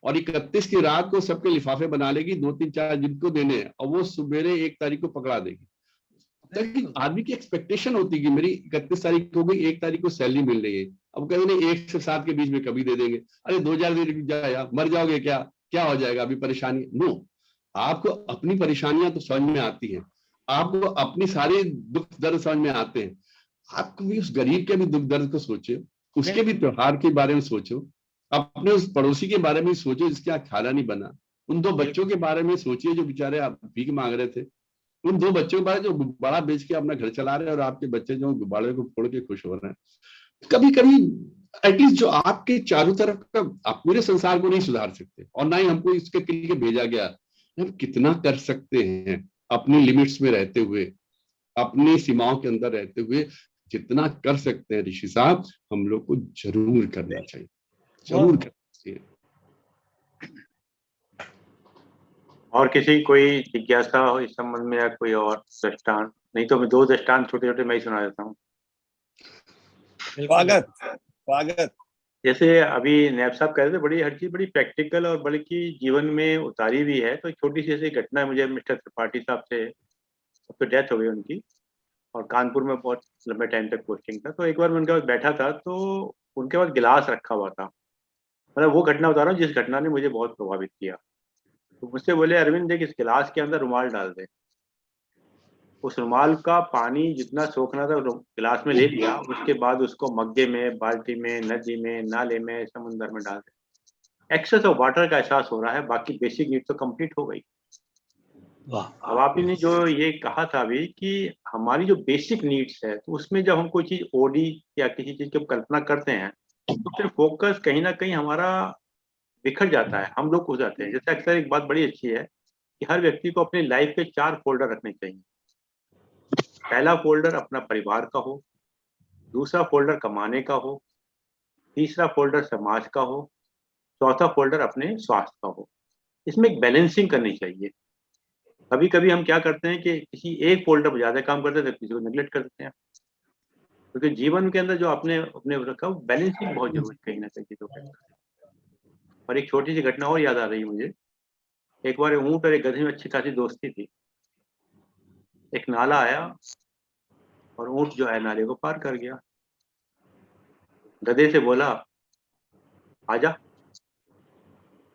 और 31 की रात को सबके लिफाफे बना लेगी, 2-3-4 जिनको देने हैं, और वो सुबेरे 1 तारीख को पकड़ा देगी। ताकि आदमी की एक्सपेक्टेशन होती है कि मेरी 31 तारीख हो गई, 1 तारीख को सैलरी मिल रही है, अब कहते नहीं 1 से 7 के बीच में कभी दे देंगे, अरे 2,000 दे जाए, मर जाओगे क्या, क्या हो जाएगा, अभी परेशानी। नो, आपको अपनी परेशानियां तो समझ में आती हैं, आपको अपनी सारी दुख दर्द समझ में आते हैं, आपको भी उस गरीब के भी दुख दर्द को सोचो, उसके भी त्योहार के बारे में सोचो, अपने उस पड़ोसी के बारे में सोचो जिसके यहाँ खाना नहीं बना, उन 2 बच्चों के बारे में सोचिए जो बेचारे आप भीख मांग रहे थे, उन 2 बच्चों के बारे में जो गुब्बारा बेच के अपना घर चला रहे हैं, और आपके बच्चे जो गुब्बारे को फोड़ के खुश हो रहे हैं। कभी कभी एटलीस्ट जो आपके चारों तरफ का, आप पूरे संसार को नहीं सुधार सकते, और ना ही हमको इसके लिए भेजा गया, हम कितना कर सकते हैं अपनी लिमिट्स में रहते हुए, अपनी सीमाओं के अंदर रहते हुए, जितना कर सकते हैं ऋषि साहब, हम लोग को जरूर करना चाहिए, जरूर करना चाहिए। और किसी कोई जिज्ञासा हो इस संबंध में, या कोई और दृष्टांत? नहीं तो मैं 2 दृष्टांत छोटे छोटे मैं ही सुना देता हूँ। स्वागत स्वागत। जैसे अभी नैब साहब कह रहे थे, बड़ी हर चीज बड़ी प्रैक्टिकल और बल्कि जीवन में उतारी भी है। तो एक छोटी सी ऐसी घटना है, मुझे मिस्टर त्रिपाठी साहब से, अब तो डेथ हो गई उनकी, और कानपुर में बहुत लंबे टाइम तक पोस्टिंग था। तो एक बार मैं उनके पास बैठा था, तो उनके पास गिलास रखा हुआ था, मतलब वो घटना बता रहा हूँ जिस घटना ने मुझे बहुत प्रभावित किया। तो मुझसे बोले, अरविंद देख, इस गिलास के अंदर रुमाल डाल दे। उस रुमाल का पानी जितना सोखना था गिलास में ले लिया, उसके बाद उसको मग्गे में, बाल्टी में, नदी में, नाले में, समुद्र में डाल दे। एक्सेस ऑफ वाटर का एहसास हो रहा है, बाकी बेसिक नीड तो कंप्लीट हो गई। अब आपने जो ये कहा था अभी कि हमारी जो बेसिक नीड्स है, तो उसमें जब हम कोई चीज ओडी या किसी चीज की कल्पना करते हैं, तो फिर फोकस कहीं ना कहीं हमारा बिखर जाता है, हम लोग खो जाते हैं। जैसे अक्सर एक बात बड़ी अच्छी है कि हर व्यक्ति को अपनी लाइफ के 4 फोल्डर रखने चाहिए। पहला फोल्डर अपना परिवार का हो, दूसरा फोल्डर कमाने का हो, तीसरा फोल्डर समाज का हो, चौथा फोल्डर अपने स्वास्थ्य का हो। इसमें एक बैलेंसिंग करनी चाहिए। कभी कभी हम क्या करते हैं कि किसी एक फोल्डर पर ज्यादा काम करते हैं, तो किसी को नेग्लेक्ट कर देते हैं, क्योंकि जीवन के अंदर जो आपने अपने रखा, बैलेंसिंग बहुत जरूरी कहीं ना कहीं चीजों के अंदर। और एक छोटी सी घटना और याद आ रही है मुझे। एक बार ऊँट और एक गधे में अच्छी खासी दोस्ती थी। एक नाला आया और ऊँट जो है नाले को पार कर गया। गधे से बोला, आजा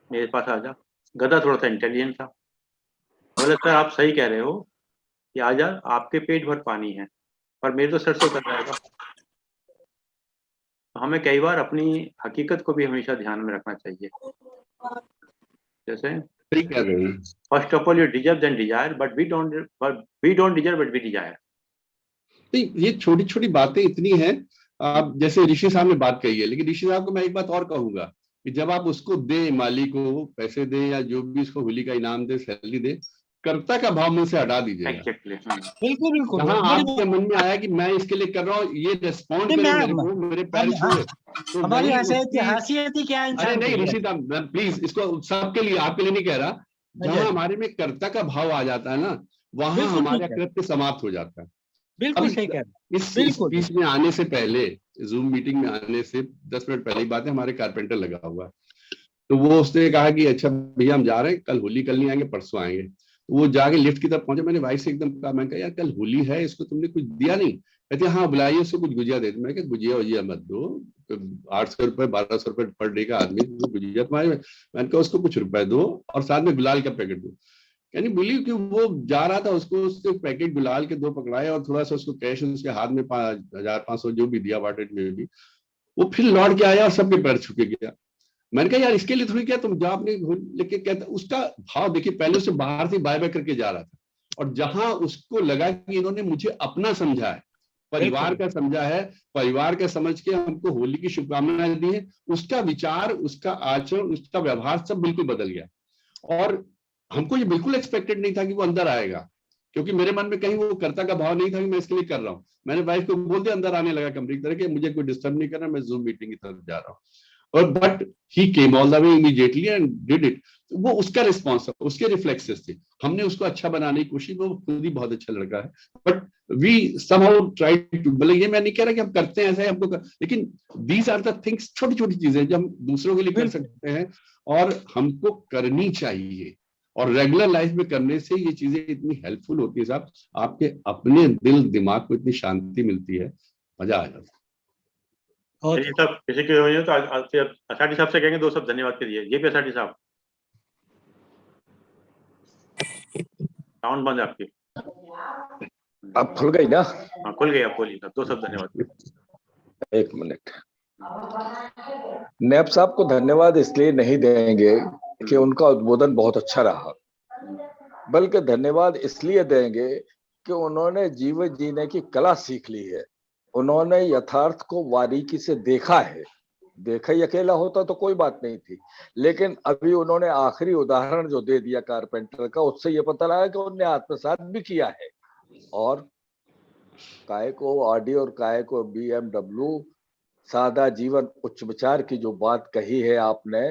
मेरे पास आजा। गधा थोड़ा सा इंटेलिजेंट था, बोला, सर आप सही कह रहे हो कि आजा, आपके पेट भर पानी है, पर मेरे तो सर से उतर जाएगा। तो हमें कई बार अपनी हकीकत को भी हमेशा ध्यान में रखना चाहिए। जैसे सही कह रहे हैं, first of all you deserve then desire, but we don't deserve but we desire. नहीं, ये छोटी छोटी बातें इतनी हैं। आप जैसे ऋषि साहब ने बात कही है, लेकिन ऋषि साहब को मैं एक बात और कहूंगा कि जब आप उसको दे, माली को पैसे दे या जो भी उसको होली का इनाम दे, सैलरी दे, कर्ता का भाव मन से हटा दीजिएगा। एग्जैक्टली। बिल्कुल बिल्कुल। जहाँ आपके मन में आया कि मैं इसके लिए कर रहा हूँ, ये रिस्पॉन्ड करे मेरे को, मेरे पैर छुए, तो हमारी वही हैसियत ही क्या अरे इंसान नहीं की है। ऋषि साहब, मैं प्लीज इसको सबके लिए, आपके लिए नहीं कह रहा, जहाँ हमारे में कर्ता का भाव आ जाता है ना, वहां बिल्कुल हमारा ठीक है। कृत्य समाप्त हो जाता है। बिल्कुल अब सही कह रहे हैं। इस बिल्कुल। स्पीच में आने से पहले, जूम मीटिंग में आने से 10 मिनट पहले की बात है, हमारे कारपेंटर लगा हुआ, तो वो उसने कहा कि अच्छा भैया हम जा रहे हैं, कल होली, कल नहीं आएंगे, परसों आएंगे। वो जाके लिफ्ट की तरफ पहुंचे, मैंने वाइफ से एकदम कहा, मैं कहा यार कल होली है, इसको तुमने कुछ दिया नहीं? कहते हाँ बुलाइए उसको, कुछ गुजिया दे दो। मैं कहा गुजिया वजिया मत दो, 800 रुपए 1200 रुपए पर डे का आदमी, तो गुजिया तुम्हारे, मैंने कहा उसको कुछ रुपए दो और साथ में गुलाल का पैकेट दो। यानी बिलीव कि वो जा रहा था, उसको उसके पैकेट गुलाल के 2 पकड़ाए और थोड़ा सा उसको कैश उसके हाथ में 5,500 जो भी दिया वाटेड में भी, वो फिर लौट के आया और सबके पैर छुके गया। मैंने कहा यार इसके लिए थोड़ी क्या तुम जाओ अपने, लेके कहता उसका भाव देखिए, पहले से बाहर से बाय बाय करके जा रहा था, और जहां उसको लगा कि इन्होंने मुझे अपना समझा है, परिवार का समझा है, परिवार का समझ के हमको होली की शुभकामनाएं दी है, उसका विचार, उसका आचरण, उसका व्यवहार सब बिल्कुल बदल गया। और हमको ये बिल्कुल एक्सपेक्टेड नहीं था कि वो अंदर आएगा, क्योंकि मेरे मन में कहीं वो कर्ता का भाव नहीं था कि मैं इसके लिए कर रहा हूँ। मैंने वाइफ को बोल दिया, अंदर आने लगा कमरे की तरह कि मुझे कोई डिस्टर्ब नहीं करना, मैं जूम मीटिंग की तरफ जा रहा हूँ। और but he came all the way immediately and did it. वो उसका रिस्पॉन्स था, उसके रिफ्लेक्सेस थे, हमने उसको अच्छा बनाने की कोशिश, वो खुद ही बहुत अच्छा लड़का है। But we somehow try to, मतलब ये मैं नहीं कह रहा कि हम करते हैं ऐसा है हमको लेकिन दीज आर द थिंग्स, छोटी छोटी चीजें जो हम दूसरों के लिए कर सकते हैं और हमको करनी चाहिए। और रेगुलर लाइफ में करने से ये चीजें इतनी हेल्पफुल होती है साहब, आपके अपने दिल दिमाग को इतनी शांति मिलती है, मजा आ जाता है। चलिए साहब, किसी की हो तो असाटी साहब से कहेंगे 2 शब्द धन्यवाद के लिए। जेपी असाटी साहब, साउंड बंद है आपकी। अब खुल गई ना? हाँ खुल गई, आप बोलिए साहब, 2 शब्द धन्यवाद के। 1 मिनट। नैब साहब को धन्यवाद इसलिए नहीं देंगे कि उनका उद्बोधन बहुत अच्छा रहा, बल्कि धन्यवाद इसलिए देंगे कि उन्होंने जीवन जीने की कला सीख ली है। उन्होंने यथार्थ को बारीकी से देखा है। देखा ही अकेला होता तो कोई बात नहीं थी, लेकिन अभी उन्होंने आखिरी उदाहरण जो दे दिया कारपेंटर का, उससे ये पता लगा कि उन्होंने आत्मसात भी किया है। और काय को ऑडी और काय को BMW, सादा जीवन उच्च विचार की जो बात कही है आपने,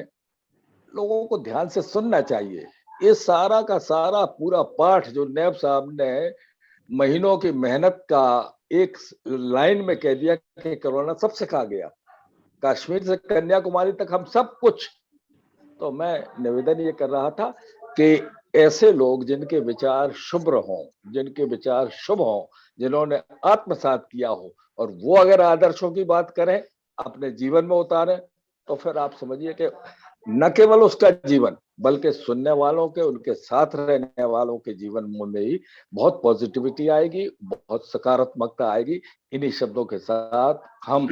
लोगों को ध्यान से सुनना चाहिए। ये सारा का सारा पूरा पाठ जो नैब साहब ने महीनों की मेहनत का एक लाइन में कह दिया कि कोरोना सब सिखा गया, कश्मीर से कन्याकुमारी तक हम सब कुछ। तो मैं निवेदन ये कर रहा था कि ऐसे लोग जिनके विचार शुभ्र हों, जिनके विचार शुभ हों, जिन्होंने आत्मसात किया हो, और वो अगर आदर्शों की बात करें, अपने जीवन में उतारें, तो फिर आप समझिए कि न केवल उसका जीवन, बल्कि सुनने वालों के, उनके साथ रहने वालों के जीवन में भी बहुत पॉजिटिविटी आएगी, बहुत सकारात्मकता आएगी। इन्हीं शब्दों के साथ हम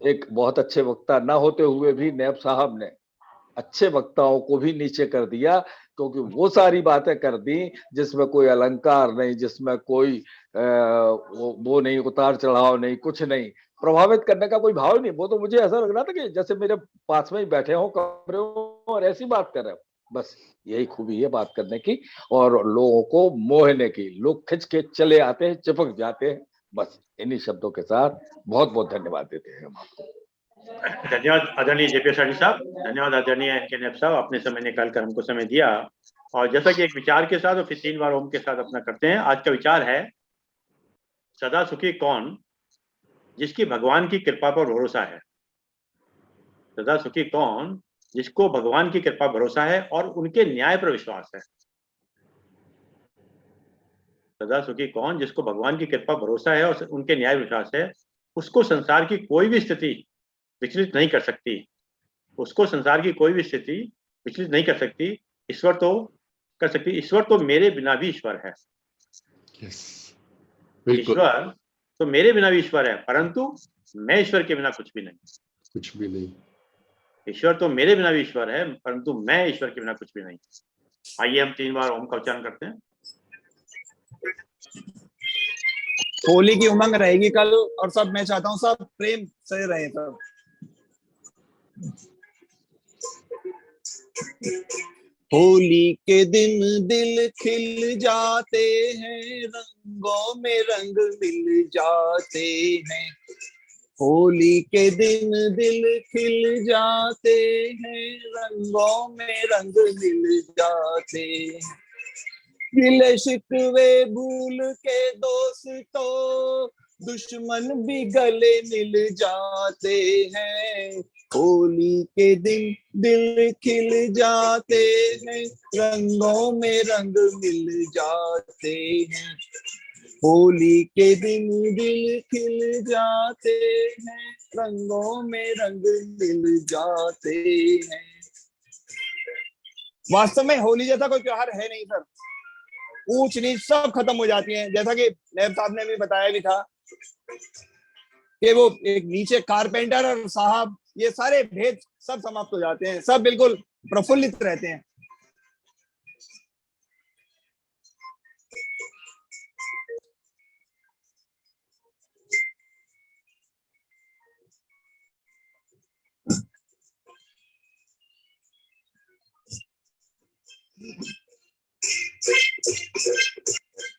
एक बहुत अच्छे वक्ता ना होते हुए भी नैब साहब ने अच्छे वक्ताओं को भी नीचे कर दिया, क्योंकि वो सारी बातें कर दी जिसमें कोई अलंकार नहीं, जिसमें कोई वो नहीं, उतार चढ़ाव नहीं, कुछ नहीं, प्रभावित करने का कोई भाव नहीं। वो तो मुझे ऐसा लग रहा था कि जैसे मेरे पास में ही बैठे हो कमरे और ऐसी बात कर रहे हो। बस यही खूबी है बात करने की और लोगों को मोहने की। लोग खिंच के चले आते हैं, चिपक जाते हैं। बस इन्हीं शब्दों के साथ बहुत बहुत धन्यवाद देते हैं हम आपको। धन्यवाद आदरणीय जेपी असाटी साहब, धन्यवाद आदरणीय एनके नैब साहब, आपने समय निकाल कर हमको समय दिया। और जैसा कि एक विचार के साथ और फिर 3 बार ओम के साथ अपना करते हैं। आज का विचार है, सदा सुखी कौन जिसकी भगवान की कृपा पर भरोसा है। सदा सुखी कौन जिसको भगवान की कृपा भरोसा है और उनके न्याय पर विश्वास है। सदा सुखी कौन जिसको भगवान की कृपा भरोसा है और उनके न्याय विश्वास है, उसको संसार की कोई भी स्थिति विचलित नहीं कर सकती। उसको संसार की कोई भी स्थिति विचलित नहीं कर सकती। ईश्वर तो कर सकती, ईश्वर तो मेरे बिना भी ईश्वर है। ईश्वर तो मेरे बिना भी ईश्वर है, परंतु मैं ईश्वर के बिना कुछ भी नहीं। कुछ भी नहीं। ईश्वर तो मेरे बिना भी ईश्वर है, परंतु मैं ईश्वर के बिना कुछ भी नहीं। आइए हम 3 बार ओम का उच्चारण करते हैं। होली की उमंग रहेगी कल, और सब मैं चाहता हूँ सब प्रेम से रहे सब। होली के दिन दिल खिल जाते हैं, रंगों में रंग मिल जाते हैं। होली के दिन दिल खिल जाते हैं, रंगों में रंग मिल जाते हैं। गिले शिकवे भूल के दोस्तों, दुश्मन भी गले मिल जाते हैं। होली के दिन दिल खिल जाते हैं, रंगों में रंग मिल जाते हैं। होली के दिन दिल खिल जाते हैं, रंगों में रंग मिल जाते हैं। वास्तव में होली जैसा कोई त्योहार है नहीं सर। ऊंच नीच सब खत्म हो जाती हैं, जैसा कि नैब साहब ने भी बताया भी था कि वो एक नीचे कारपेंटर और साहब, ये सारे भेद सब समाप्त हो जाते हैं, सब बिल्कुल प्रफुल्लित रहते हैं।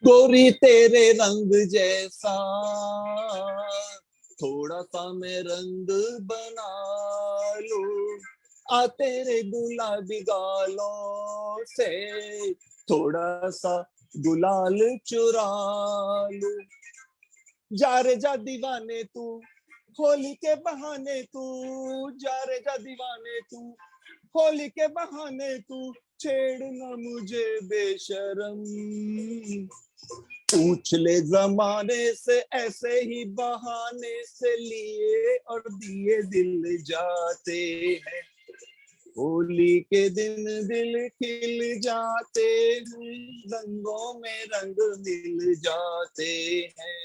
गोरी तेरे रंग जैसा थोड़ा सा मैं रंग बना लूं, आ तेरे गुलाबी गालों से थोड़ा सा गुलाल चुरा लूं। जा रे जा दीवाने तू होली के बहाने तू, जा रे जा दीवाने तू होली के बहाने तू, छेड़ना मुझे बेशरम। पूछ ले जमाने से ऐसे ही बहाने से लिए और दिए दिल जाते हैं। होली के दिन दिल खिल जाते हैं, रंगों में रंग मिल जाते हैं।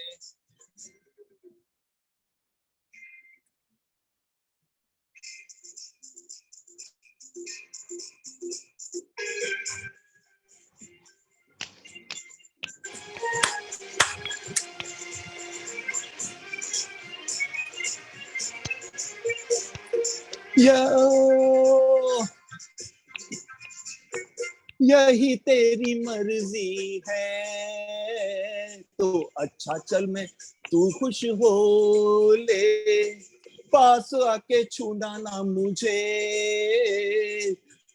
यही तेरी मर्जी है तो अच्छा चल मैं तू खुश हो ले, पास आके छूना ना मुझे,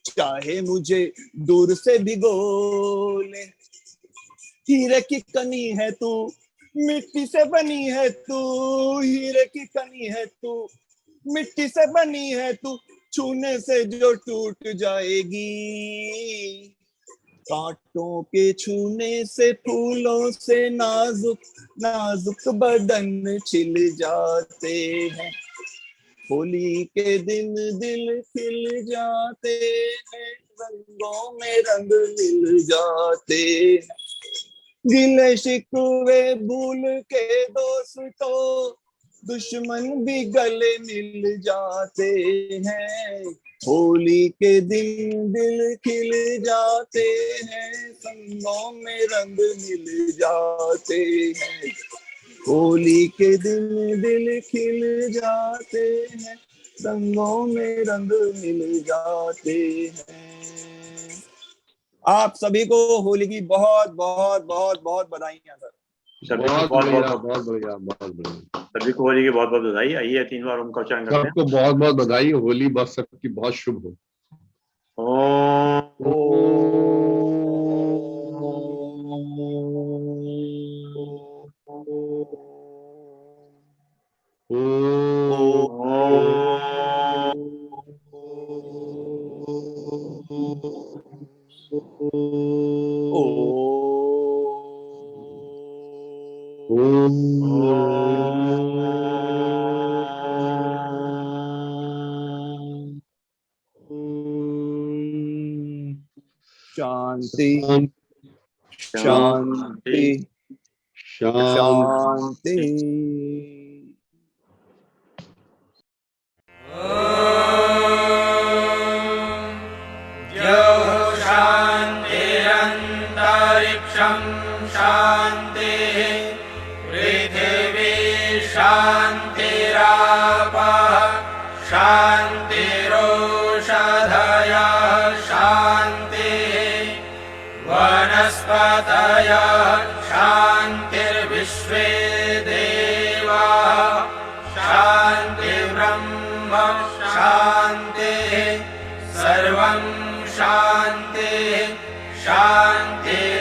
चाहे मुझे दूर से भिगो ले। हीरे की कनी है तू, मिट्टी से बनी है तू, हीरे की कनी है तू, मिट्टी से बनी है तू, छूने से जो टूट जाएगी। कांटों के छूने से फूलों से नाजुक नाजुक बदन छिल जाते हैं। होली के दिन दिल खिल जाते हैं, रंगों में रंग मिल जाते हैं। गिले शिकवे भूल के दोस्तों दुश्मन भी गले मिल जाते हैं। होली के दिन दिल खिल जाते हैं, संगों में रंग मिल जाते हैं। होली के दिन दिल खिल जाते हैं, रंगों में रंग मिल जाते हैं। आप सभी को होली की बहुत बहुत बहुत बहुत बधाइयां सर। सभी को बहुत बढ़िया, बहुत बढ़िया। सभी को होली की बहुत बहुत बधाई। आइए 3 बार उनका उच्चारण करते हैं। सबको बहुत बहुत बधाई। होली बस सबकी बहुत शुभ हो। शांति शांति शांति। शांतिरन्तरिक्षं शान्तिः, पृथिवी शान्तिरापः शान्तिरोषधयः शान्तिः, वनस्पतयः शान्तिर्विश्वे देवाः शान्तिर्ब्रह्म शान्तिः, सर्वं शान्तिः शान्तिः।